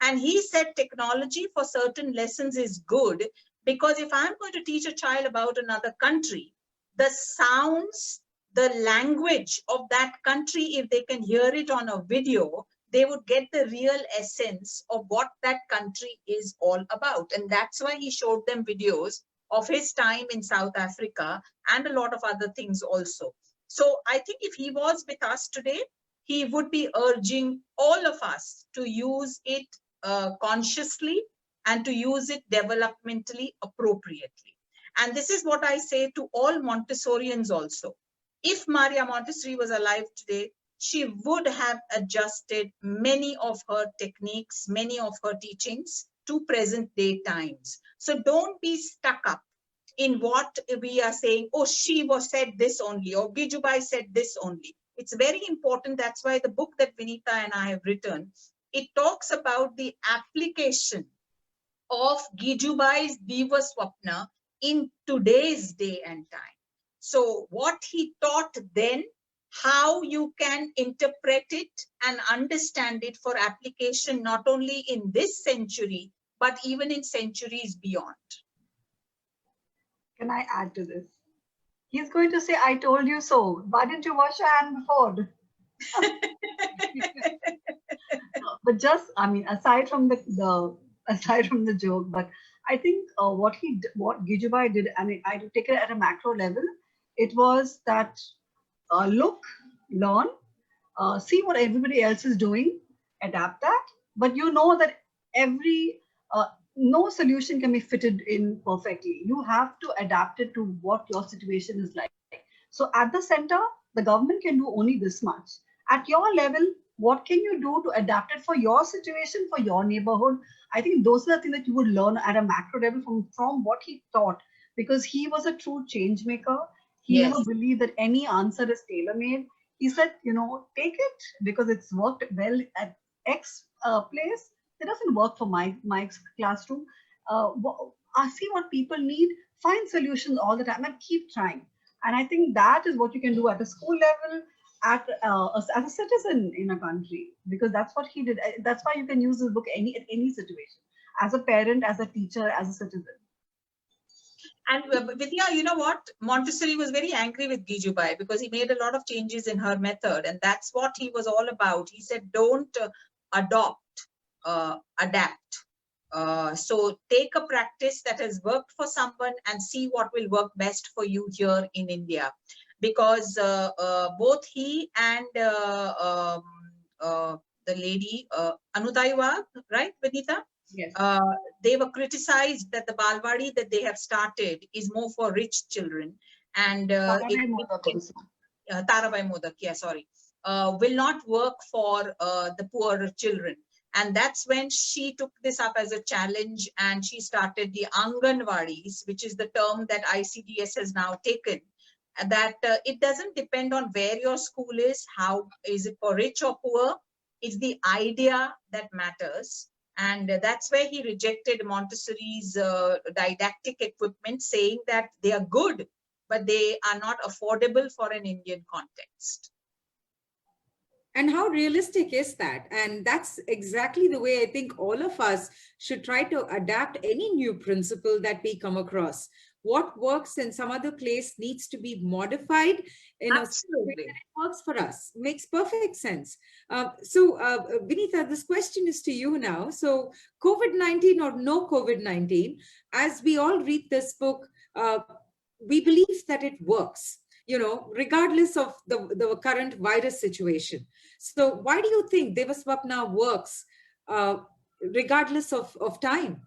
And he said technology for certain lessons is good, because if I'm going to teach a child about another country, the sounds, the language of that country, if they can hear it on a video, they would get the real essence of what that country is all about. And that's why he showed them videos of his time in South Africa and a lot of other things also. So I think if he was with us today, he would be urging all of us to use it consciously and to use it developmentally appropriately. And this is what I say to all Montessorians also. If Maria Montessori was alive today, she would have adjusted many of her techniques, many of her teachings to present day times. So don't be stuck up in what we are saying, oh, she was said this only, or Gijubhai said this only. It's very important. That's why the book that Vinitha and I have written, it talks about the application of Gijubhai's Divaswapna in today's day and time. So what he taught then, how you can interpret it and understand it for application, not only in this century, but even in centuries beyond. Can I add to this? He's going to say, I told you so. Why didn't you wash your hand before? But just, I mean, aside from the joke, but I think what Gijubhai did, and I take it at a macro level, it was that look, learn, see what everybody else is doing, adapt that, but you know that no solution can be fitted in perfectly. You have to adapt it to what your situation is like. So at the center, the government can do only this much. At your level, what can you do to adapt it for your situation, for your neighborhood? I think those are the things that you would learn at a macro level from what he taught, because he was a true change maker. He never believed that any answer is tailor-made. He said, take it because it's worked well at X place. It doesn't work for my classroom. I see what people need, find solutions all the time and keep trying. And I think that is what you can do at a school level, as a citizen in a country, because that's what he did. That's why you can use this book at any situation, as a parent, as a teacher, as a citizen. And Vidya, you know what? Montessori was very angry with Gijubhai because he made a lot of changes in her method. And that's what he was all about. He said, don't adopt, adapt. So take a practice that has worked for someone and see what will work best for you here in India. Because both he and the lady, Anudaiwa, right, Vinitha? Yes. They were criticized that the Balwadi that they have started is more for rich children. And Tarabai Modak, yeah, sorry, will not work for the poor children. And that's when she took this up as a challenge and she started the Anganwadis, which is the term that ICDS has now taken. That it doesn't depend on where your school is, how is it for rich or poor, it's the idea that matters. And that's where he rejected Montessori's didactic equipment, saying that they are good, but they are not affordable for an Indian context. And how realistic is that? And that's exactly the way I think all of us should try to adapt any new principle that we come across. what works in some other place needs to be modified in a way Absolutely. that it works for us. Makes perfect sense. So, Vinitha, this question is to you now. So, COVID-19 or no COVID-19, as we all read this book, we believe that it works, regardless of the current virus situation. So why do you think Divaswapna works regardless of time?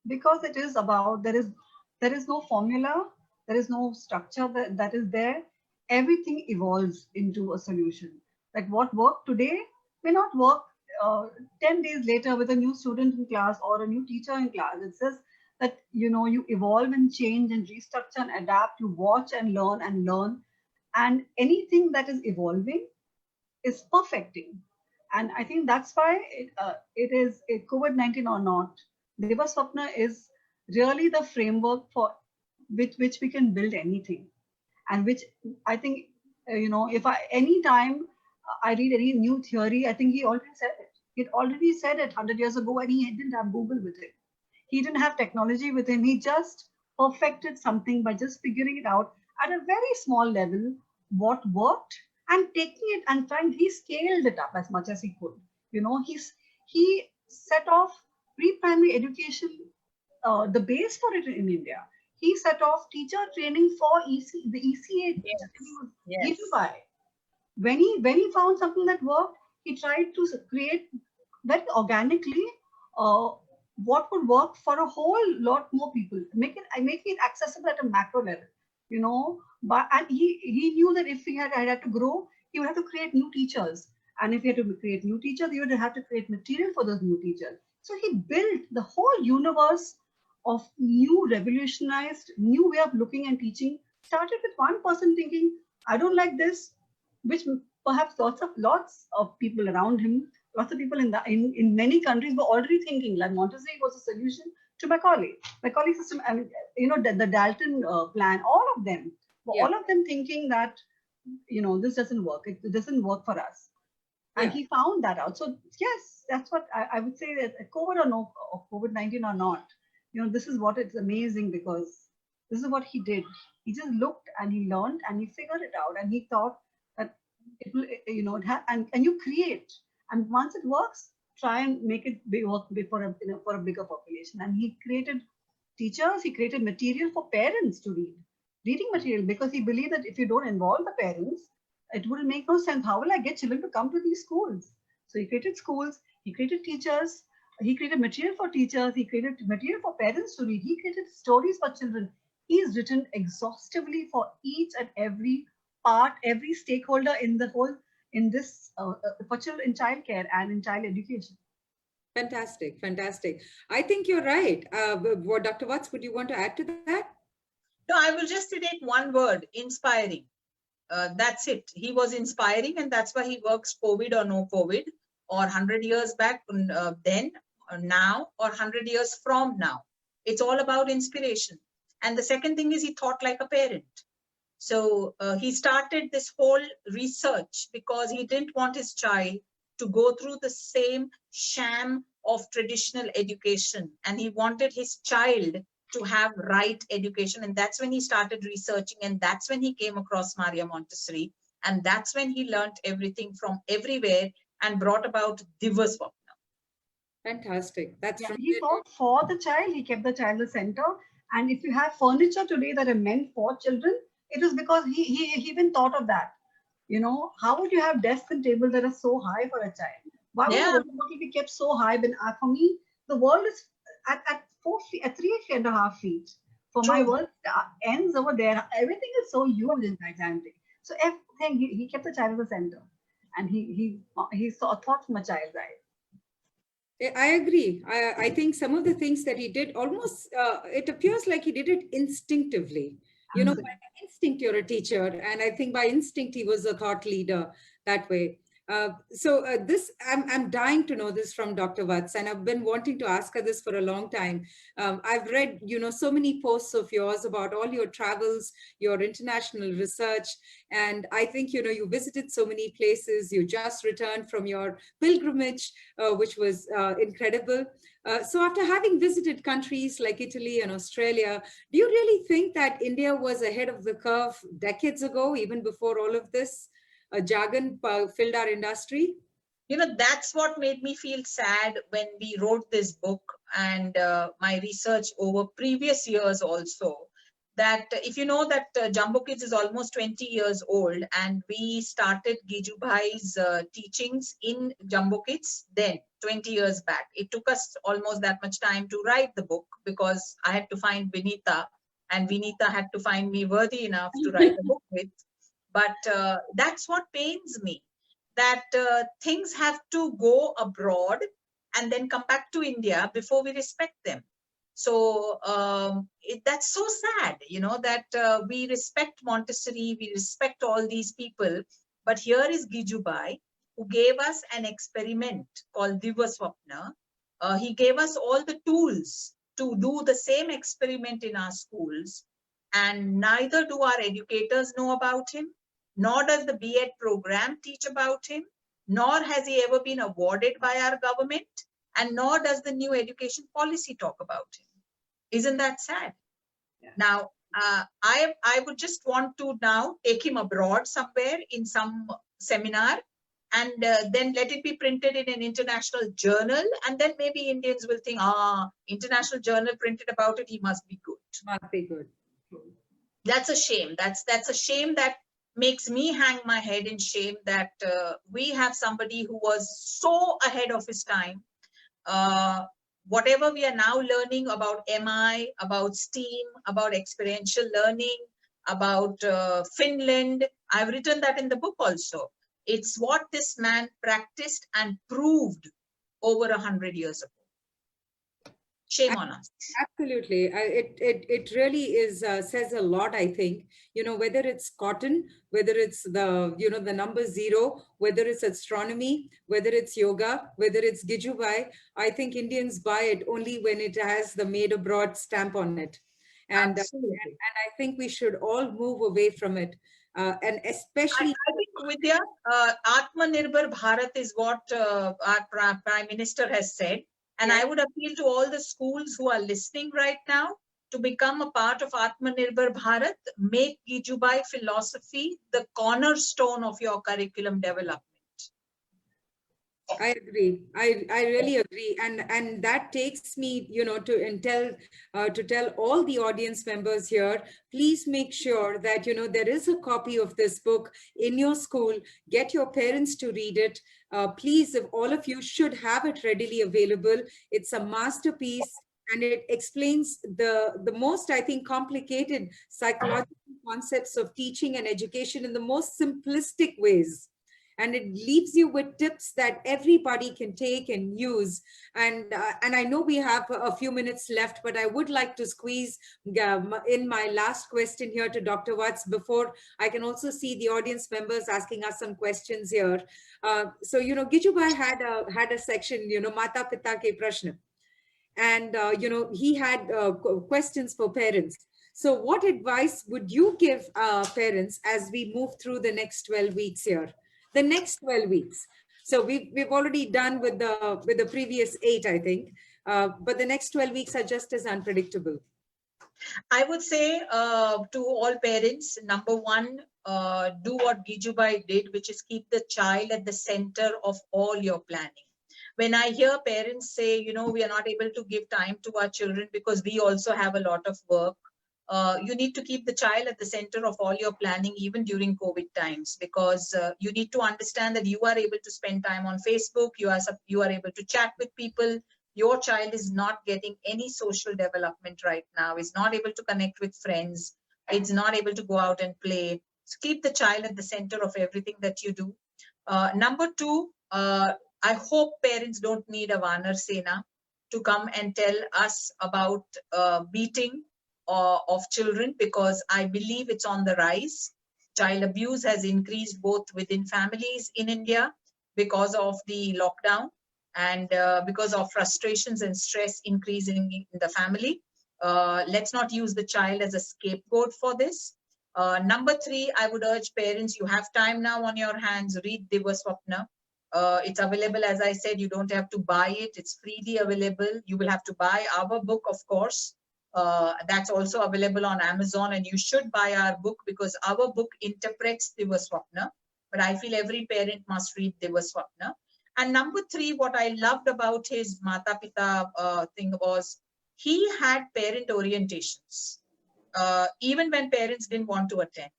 Because it is about, there is no formula, there is no structure that is there. Everything evolves into a solution. Like what worked today may not work 10 days later with a new student in class or a new teacher in class. It's just that you evolve and change and restructure and adapt. You watch and learn, and anything that is evolving is perfecting. And I think that's why it is a COVID-19 or not. Divaswapna is really the framework for which we can build anything, and which I think, if any time I read any new theory, I think he already said it. He'd already said it 100 years ago, and he didn't have Google with him. He didn't have technology with him. He just perfected something by just figuring it out at a very small level, what worked, and taking it and he scaled it up as much as he could. He set off pre-primary education, the base for it in India. He set off teacher training for the E.C.A Yes. Gijubhai. When he found something that worked, he tried to create very organically what would work for a whole lot more people. Make it accessible at a macro level, But and he knew that if he had to grow, he would have to create new teachers. And if he had to create new teachers, he would have to create material for those new teachers. So he built the whole universe of new revolutionized, new way of looking and teaching. Started with one person thinking, I don't like this, which perhaps lots of people around him, lots of people in many countries were already thinking. Like Montessori was a solution to Macaulay system, and the Dalton plan. All of them, all of them thinking that this doesn't work. It doesn't work for us, and he found that out. So yes, that's what I would say, that COVID or no, or COVID-19 or not, this is what it's amazing, because this is what he did. He just looked and he learned and he figured it out, and he thought that it will, and you create, and once it works, try and make it work for a bigger population. And he created teachers, he created material for parents to read, reading material, because he believed that if you don't involve the parents, it wouldn't make no sense. How will I get children to come to these schools? So he created schools, he created teachers, he created material for teachers, he created material for parents to read, he created stories for children. He's written exhaustively for each and every part, every stakeholder in this for children in childcare and in child education. Fantastic, fantastic. I think you're right. Dr. Vats, would you want to add to that? No, I will just state one word: inspiring. That's it. He was inspiring, and that's why he works COVID or no COVID, or 100 years back, then, or now, or 100 years from now. It's all about inspiration. And the second thing is, he thought like a parent. So he started this whole research because he didn't want his child to go through the same sham of traditional education, and he wanted his child to have right education. And that's when he started researching, and that's when he came across Maria Montessori, and that's when he learned everything from everywhere and brought about Divaswapna. Fantastic. That's he thought for the child. He kept the child at the center. And if you have furniture today that are meant for children, it is because he even thought of that. How would you have desks and tables that are so high for a child? Why would the water be kept so high? But for me, the world is at 4 feet, at 3.5 feet. For my world ends over there. Everything is so huge and gigantic. So everything, he kept the child at the center, and he saw thought from a child's eye. I agree. I think some of the things that he did almost, it appears like he did it instinctively. By instinct, you're a teacher. And I think by instinct, he was a thought leader that way. I'm dying to know this from Dr. Vats, and I've been wanting to ask her this for a long time. I've read, so many posts of yours about all your travels, your international research, and I think, you visited so many places. You just returned from your pilgrimage, which was incredible. So after having visited countries like Italy and Australia, do you really think that India was ahead of the curve decades ago, even before all of this? Jargon filled our industry? That's what made me feel sad when we wrote this book and my research over previous years also, that if you know that Jumbo Kids is almost 20 years old, and we started Gijubhai's teachings in Jumbo Kids then 20 years back. It took us almost that much time to write the book because I had to find Vinitha, and Vinitha had to find me worthy enough to write the book with. But that's what pains me, that things have to go abroad and then come back to India before we respect them. So that's so sad, that we respect Montessori, we respect all these people, but here is Gijubhai, who gave us an experiment called Divaswapna. He gave us all the tools to do the same experiment in our schools, and neither do our educators know about him, nor does the B.Ed program teach about him, nor has he ever been awarded by our government, and nor does the new education policy talk about him. Isn't that sad? Yeah. Now, I would just want to now take him abroad somewhere in some seminar, and then let it be printed in an international journal, and then maybe Indians will think, international journal printed about it, he must be good. Must be good. That's a shame. That's a shame that makes me hang my head in shame, that we have somebody who was so ahead of his time. Whatever we are now learning about MI, about STEAM, about experiential learning, about Finland, I've written that in the book also. It's what this man practiced and proved over 100 years ago. Shame on us. Absolutely. It really is says a lot, I think, whether it's cotton, whether it's the number 0, whether it's astronomy, whether it's yoga, whether it's Gijubhai, I think Indians buy it only when it has the made abroad stamp on it. And I think we should all move away from it. And especially, I think, Vidya, Atmanirbhar Bharat is what our Prime Minister has said. And I would appeal to all the schools who are listening right now to become a part of Atmanirbhar Bharat. Make Gijubhai philosophy the cornerstone of your curriculum development. I agree. I really agree, and that takes me, to tell all the audience members here. Please make sure that there is a copy of this book in your school. Get your parents to read it. Please, if all of you should have it readily available. It's a masterpiece, and it explains the most, I think, complicated psychological concepts of teaching and education in the most simplistic ways. And it leaves you with tips that everybody can take and use. And I know we have a few minutes left, but I would like to squeeze in my last question here to Dr. Vats before I can also see the audience members asking us some questions here. So, Gijubhai had a section, Mata Pita Ke Prashna. And, he had questions for parents. So what advice would you give parents as we move through the next 12 weeks here? The next 12 weeks. So we've already done with the previous 8, I think. But the next 12 weeks are just as unpredictable. I would say to all parents, number one, do what Gijubhai did, which is keep the child at the center of all your planning. When I hear parents say, we are not able to give time to our children because we also have a lot of work, you need to keep the child at the center of all your planning, even during COVID times, because you need to understand that you are able to spend time on Facebook, you are able to chat with people. Your child is not getting any social development right now, is not able to connect with friends, it's not able to go out and play. So keep the child at the center of everything that you do. Number two, I hope parents don't need a Vanar Sena to come and tell us about beating of children, because I believe it's on the rise. Child abuse has increased both within families in India because of the lockdown and because of frustrations and stress increasing in the family. Let's not use the child as a scapegoat for this. Number 3, I would urge parents, you have time now on your hands, read Divaswapna. It's available, as I said, you don't have to buy it. It's freely available. You will have to buy our book, of course. That's also available on Amazon, and you should buy our book because our book interprets Divaswapna. But I feel every parent must read Divaswapna. And number 3, what I loved about his Mata Pita thing was he had parent orientations, even when parents didn't want to attend.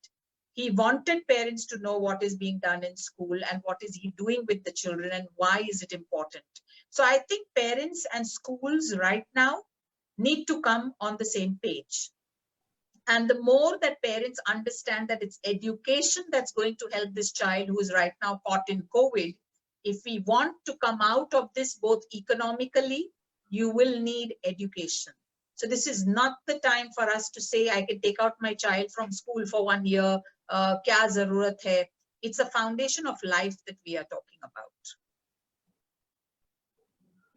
He wanted parents to know what is being done in school and what is he doing with the children and why is it important. So I think parents and schools right now need to come on the same page. And the more that parents understand that it's education that's going to help this child who is right now caught in COVID, if we want to come out of this both economically, you will need education. So this is not the time for us to say, I can take out my child from school for 1 year, kya zarurat hai. It's a foundation of life that we are talking about.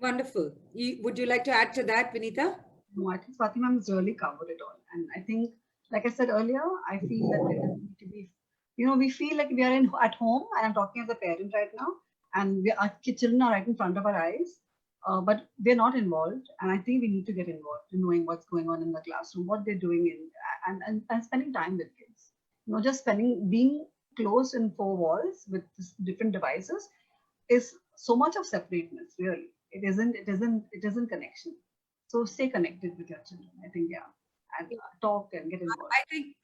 Wonderful. Would you like to add to that, Vinitha? No, I think Swati ma'am has really covered it all. And I think, like I said earlier, I feel that there need to be, we feel like we are at home, and I'm talking as a parent right now, and our children are right in front of our eyes, but they're not involved. And I think we need to get involved in knowing what's going on in the classroom, what they're doing and spending time with kids. Just being close in 4 walls with different devices is so much of separateness, really. It isn't connection. So stay connected with your children, I think, and talk and get involved.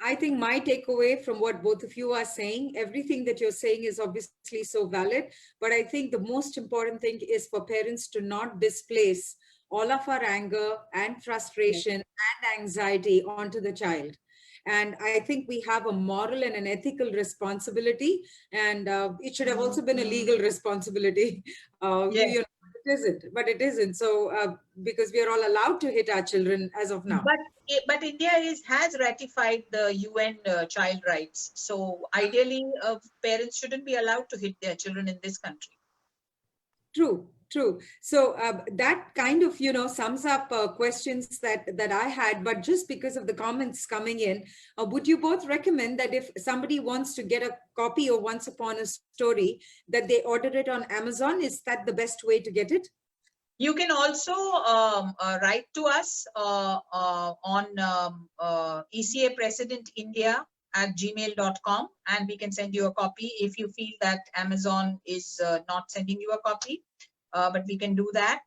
I think my takeaway from what both of you are saying, everything that you're saying is obviously so valid, but I think the most important thing is for parents to not displace all of our anger and frustration and anxiety onto the child. And I think we have a moral and an ethical responsibility, and it should have also been a legal responsibility. It isn't. So because we are all allowed to hit our children as of now. But India has ratified the UN child rights. So ideally, parents shouldn't be allowed to hit their children in this country. True. So that kind of, sums up questions that I had, but just because of the comments coming in, would you both recommend that if somebody wants to get a copy of Once Upon a Story, that they order it on Amazon? Is that the best way to get it? You can also write to us on E.C.A I President India @gmail.com, and we can send you a copy if you feel that Amazon is not sending you a copy. But we can do that.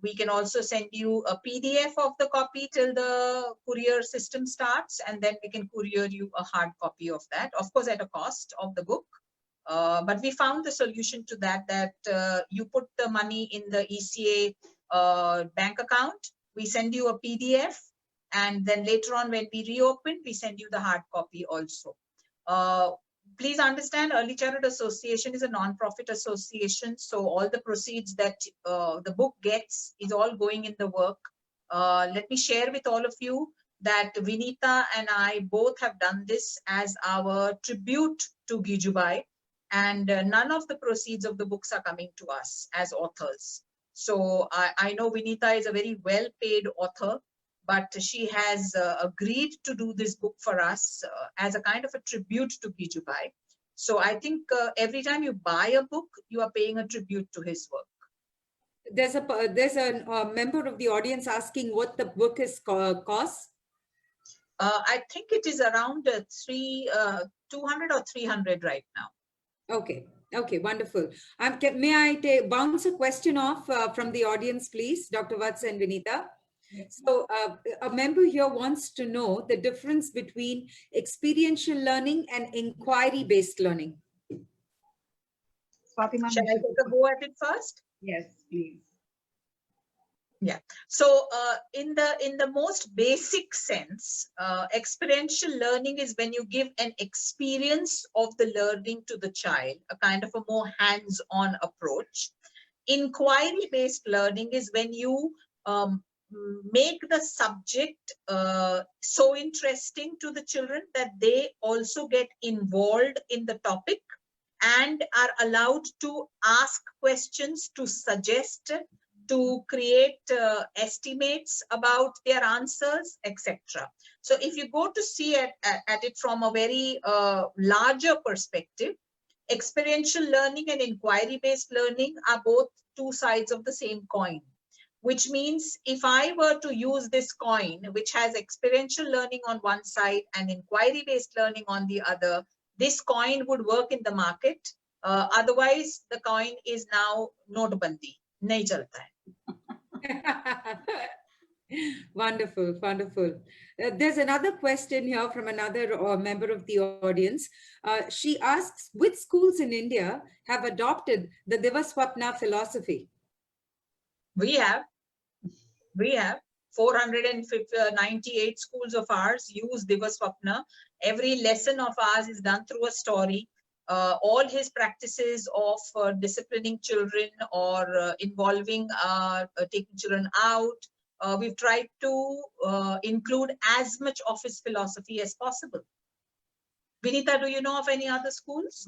We can also send you a PDF of the copy till the courier system starts, and then we can courier you a hard copy of that, of course at a cost of the book. But we found the solution to that you put the money in the E.C.A bank account, we send you a PDF, and then later on when we reopen, we send you the hard copy also. Please understand, Early Childhood Association is a non-profit association, so all the proceeds that the book gets is all going in the work. Let me share with all of you that Vinitha and I both have done this as our tribute to Gijubhai, and none of the proceeds of the books are coming to us as authors. So I know Vinitha is a very well-paid author, but she has agreed to do this book for us as a kind of a tribute to Gijubhai. So I think every time you buy a book, you are paying a tribute to his work. There's a member of the audience asking what the book is cost. I think it is around 200 or 300 right now. Okay, wonderful. May I bounce a question off from the audience, please, Dr. Vats and Vinitha? So a member here wants to know the difference between experiential learning and inquiry-based learning. Swati ma'am, shall I take a go at it first? Yes, please. Yeah. So in the most basic sense, experiential learning is when you give an experience of the learning to the child, a kind of a more hands-on approach. Inquiry-based learning is when you make the subject so interesting to the children that they also get involved in the topic and are allowed to ask questions, to suggest, to create estimates about their answers, etc. So if you go to see at it from a very larger perspective, experiential learning and inquiry-based learning are both two sides of the same coin, which means if I were to use this coin, which has experiential learning on one side and inquiry-based learning on the other, this coin would work in the market. Otherwise, the coin is now notebandi, nahi chalta hai. Wonderful, wonderful. There's another question here from another member of the audience. She asks, which schools in India have adopted the Divaswapna philosophy? We have 498 schools of ours use Divaswapna. Every lesson of ours is done through a story. All his practices of disciplining children or involving taking children out, we've tried to include as much of his philosophy as possible. Vinitha, do you know of any other schools?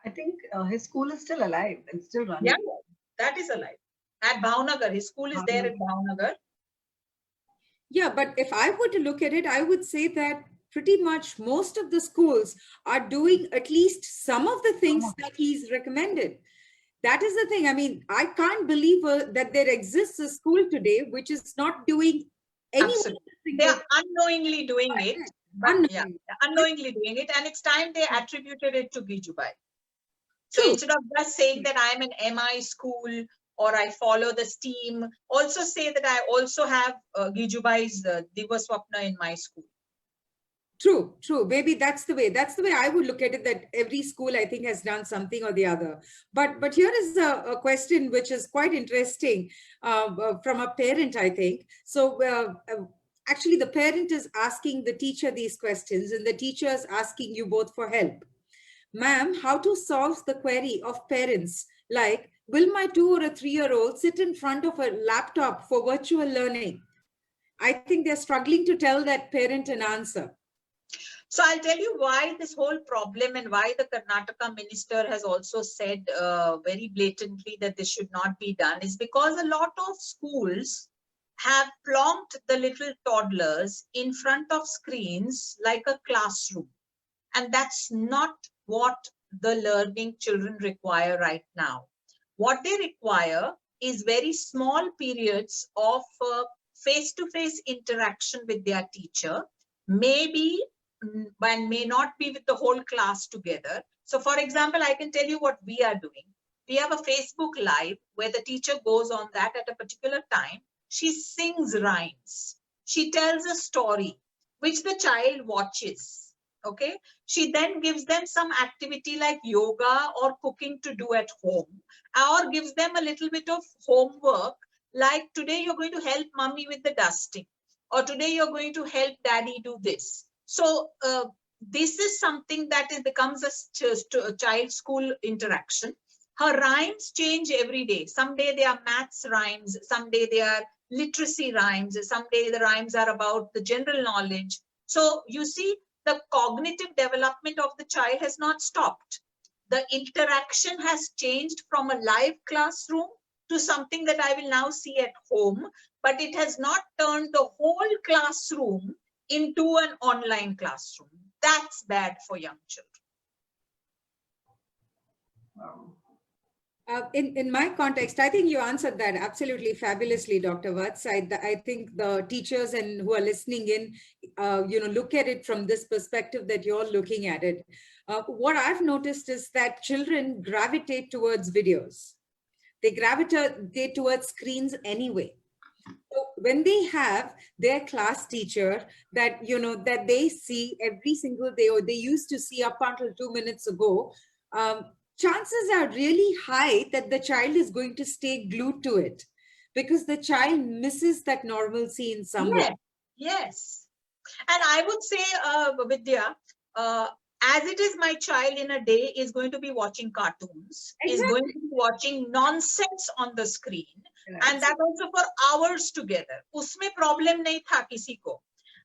I think his school is still alive and still running. Yeah, that is alive. At Bhavnagar, his school is there at Bhavnagar. Yeah, but if I were to look at it, I would say that pretty much most of the schools are doing at least some of the things that he's recommended. That is the thing. I mean, I can't believe that there exists a school today which is not doing any. They are unknowingly doing it. Unknowingly doing it, and it's time they attributed it to Gijubhai. So instead of just saying that I am an MI school or I follow the STEAM, also say that I also have Gijubhai's Divaswapna in my school. True, true. Maybe that's the way I would look at it, that every school I think has done something or the other. But here is a question which is quite interesting from a parent, I think. So actually the parent is asking the teacher these questions and the teacher is asking you both for help. Ma'am, how to solve the query of parents like, will my 2 or a 3-year-old sit in front of a laptop for virtual learning? I think they're struggling to tell that parent an answer. So I'll tell you why this whole problem and why the Karnataka minister has also said very blatantly that this should not be done is because a lot of schools have plonked the little toddlers in front of screens like a classroom. And that's not what the learning children require right now. What they require is very small periods of face-to-face interaction with their teacher, maybe and may not be with the whole class together. So for example, I can tell you what we are doing. We have a Facebook Live where the teacher goes on that at a particular time. She sings rhymes. She tells a story which the child watches. Okay. She then gives them some activity like yoga or cooking to do at home, or gives them a little bit of homework like today you're going to help mommy with the dusting, or today you're going to help daddy do this. So this is something that becomes a child school interaction. Her rhymes change every day. Someday they are maths rhymes, someday they are literacy rhymes, someday the rhymes are about the general knowledge. So you see, the cognitive development of the child has not stopped. The interaction has changed from a live classroom to something that I will now see at home, but it has not turned the whole classroom into an online classroom. That's bad for young children. Wow. In my context, I think you answered that absolutely fabulously, Dr. Vats. I think the teachers and who are listening in, look at it from this perspective that you're looking at it. What I've noticed is that children gravitate towards videos. They gravitate towards screens anyway. So when they have their class teacher that, that they see every single day, or they used to see up until 2 minutes ago, chances are really high that the child is going to stay glued to it because the child misses that normalcy in some way. Yes. And I would say, Vidya, as it is, my child in a day is going to be watching cartoons, is going to be watching nonsense on the screen, and that also for hours together. Usme problem nahi tha kisi ko.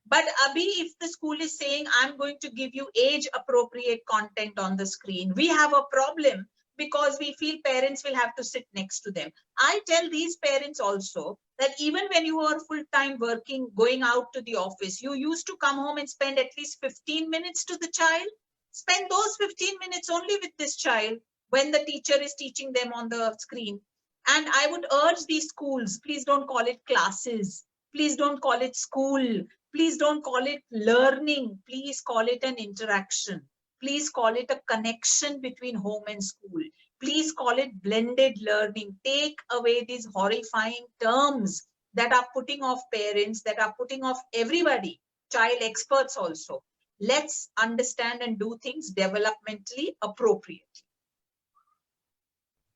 But Abhi, if the school is saying, I'm going to give you age appropriate content on the screen, we have a problem because we feel parents will have to sit next to them. I tell these parents also that even when you are full-time working, going out to the office, you used to come home and spend at least 15 minutes to the child. Spend those 15 minutes only with this child when the teacher is teaching them on the screen. And I would urge these schools, please don't call it classes. Please don't call it school. Please don't call it learning. Please call it an interaction. Please call it a connection between home and school. Please call it blended learning. Take away these horrifying terms that are putting off parents, that are putting off everybody, child experts also. Let's understand and do things developmentally appropriately.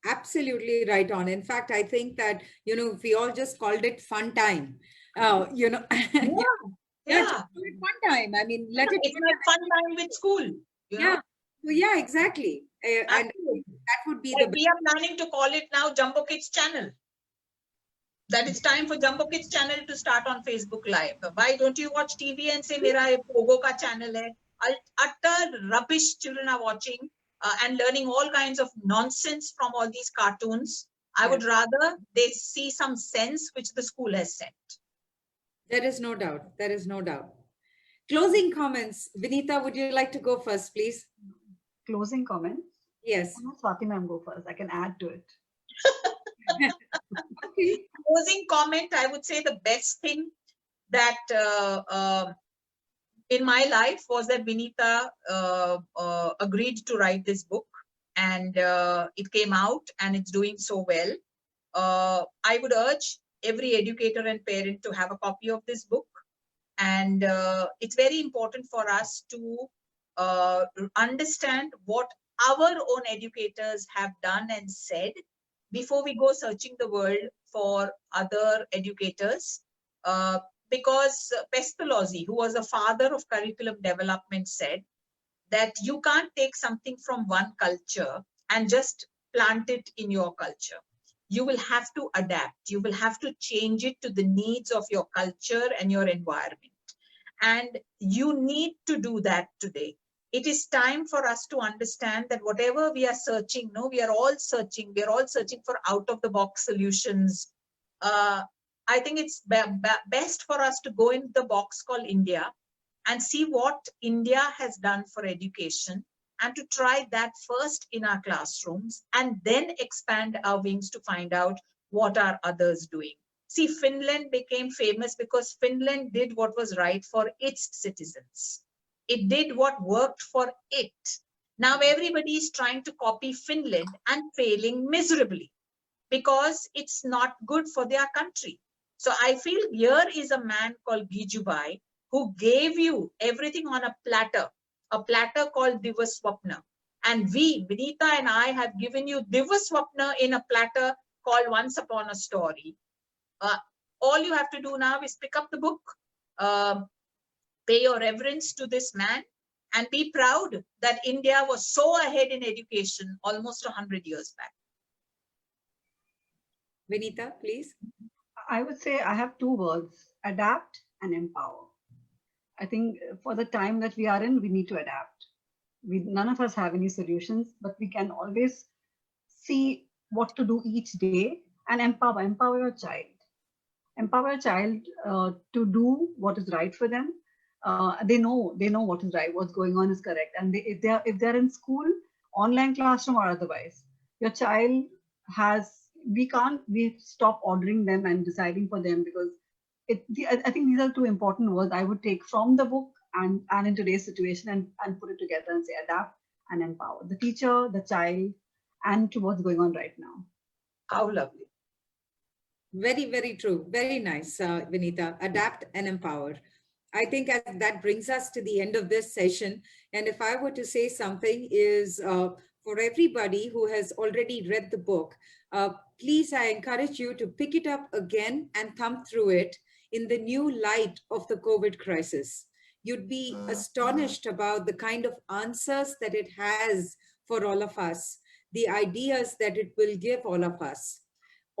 Absolutely right on. In fact, I think that, you know, if we all just called it fun time, you know, Yeah. just call it fun time. I mean, let it. It's like fun time with school. Yeah. Well, yeah, exactly. And that would be like we are planning to call it now Jumbo Kids channel. That it's time for Jumbo Kids channel to start on Facebook Live. Why don't you watch TV and say, Mera Pogo ka channel hai? Utter rubbish children are watching and learning all kinds of nonsense from all these cartoons. I would rather they see some sense which the school has sent. There is no doubt. There is no doubt. Closing comments. Vinitha, would you like to go first, please? Closing comments? Yes. Swati ma'am go first. I can add to it. Okay. Closing comment, I would say the best thing that in my life was that Vinitha agreed to write this book, and it came out and it's doing so well. I would urge every educator and parent to have a copy of this book. And it's very important for us to understand what our own educators have done and said before we go searching the world for other educators. Because Pestalozzi, who was a father of curriculum development, said that you can't take something from one culture and just plant it in your culture. You will have to adapt. You will have to change it to the needs of your culture and your environment. And you need to do that today. It is time for us to understand that whatever we are searching, we are all searching for out-of-the-box solutions. I think it's best for us to go in the box called India and see what India has done for education, and to try that first in our classrooms and then expand our wings to find out what are others doing. See, Finland became famous because Finland did what was right for its citizens. It did what worked for it. Now everybody is trying to copy Finland and failing miserably because it's not good for their country. So I feel here is a man called Gijubhai who gave you everything on a platter called Divaswapna. And we, Vinitha and I, have given you Divaswapna in a platter called Once Upon a Story. All you have to do now is pick up the book, pay your reverence to this man, and be proud that India was so ahead in education almost 100 years back. Vinitha, please. I would say I have two words: adapt and empower. I think for the time that we are in, we need to adapt. None of us have any solutions, but we can always see what to do each day and empower your child. Empower your child to do what is right for them. They know what is right, what's going on is correct. And if they're in school, online classroom or otherwise, your child has, we stop ordering them and deciding for them, because I think these are two important words I would take from the book and in today's situation and put it together and say adapt and empower the teacher, the child, and to what's going on right now. How lovely. Very, very true. Very nice, Vinitha. Adapt and empower. I think that brings us to the end of this session. And if I were to say something is for everybody who has already read the book, please, I encourage you to pick it up again and thumb through it in the new light of the COVID crisis. You'd be astonished about the kind of answers that it has for all of us, the ideas that it will give all of us.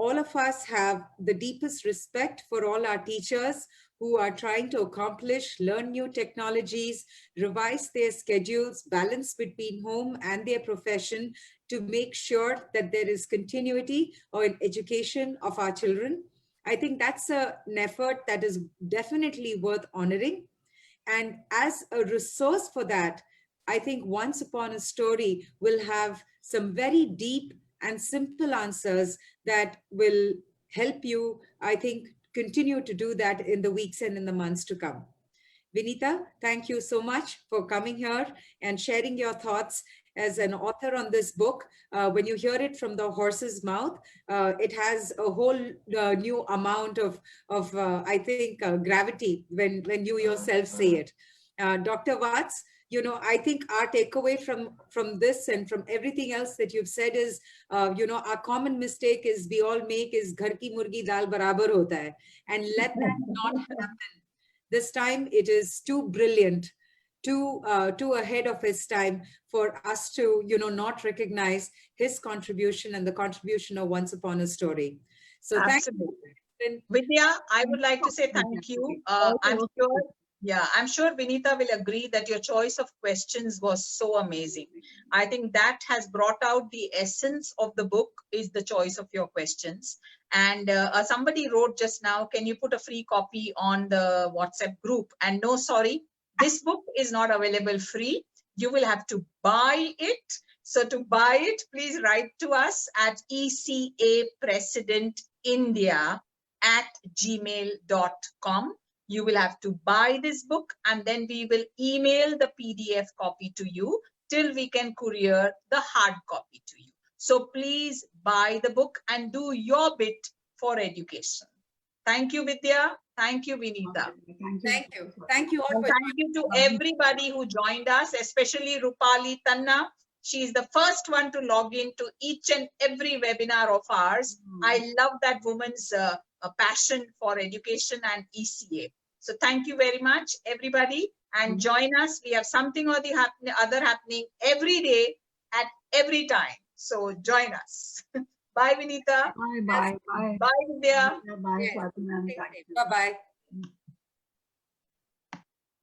all of us have the deepest respect for all our teachers who are trying to accomplish, learn new technologies, revise their schedules, balance between home and their profession to make sure that there is continuity or an education of our children. I think that's an effort that is definitely worth honoring. And as a resource for that, I think Once Upon a Story will have some very deep and simple answers that will help you, I think, continue to do that in the weeks and in the months to come. Vinitha, thank you so much for coming here and sharing your thoughts as an author on this book. When you hear it from the horse's mouth, it has a whole new amount of I think, gravity when you yourself say it. Dr. Vats, I think our takeaway from this and from everything else that you've said is, our common mistake is we all make is ghar ki murgi dal barabar hota hai, and let that not happen. This time it is too brilliant, too ahead of his time for us to, not recognize his contribution and the contribution of Once Upon a Story. So absolutely. Thank you. Vidya, I would like to say thank you. I'm sure Vinitha will agree that your choice of questions was so amazing. I think that has brought out the essence of the book is the choice of your questions. And somebody wrote just now, can you put a free copy on the WhatsApp group? And no, sorry, this book is not available free. You will have to buy it. So to buy it, please write to us at ecapresidentindia@gmail.com. You will have to buy this book and then we will email the PDF copy to you till we can courier the hard copy to you. So please buy the book and do your bit for education. Thank you, Vidya. Thank you, Vinitha. Thank you. Thank you all. And thank you to everybody who joined us, especially Rupali Tanna. She is the first one to log in to each and every webinar of ours. I love that woman's passion for education and E.C.A. So thank you very much, everybody. And join us. We have something or the other happening every day at every time. So join us. Bye, Vinitha. Bye. Bye, Vidya. Bye. Yes. Swati ma'am. Bye-bye.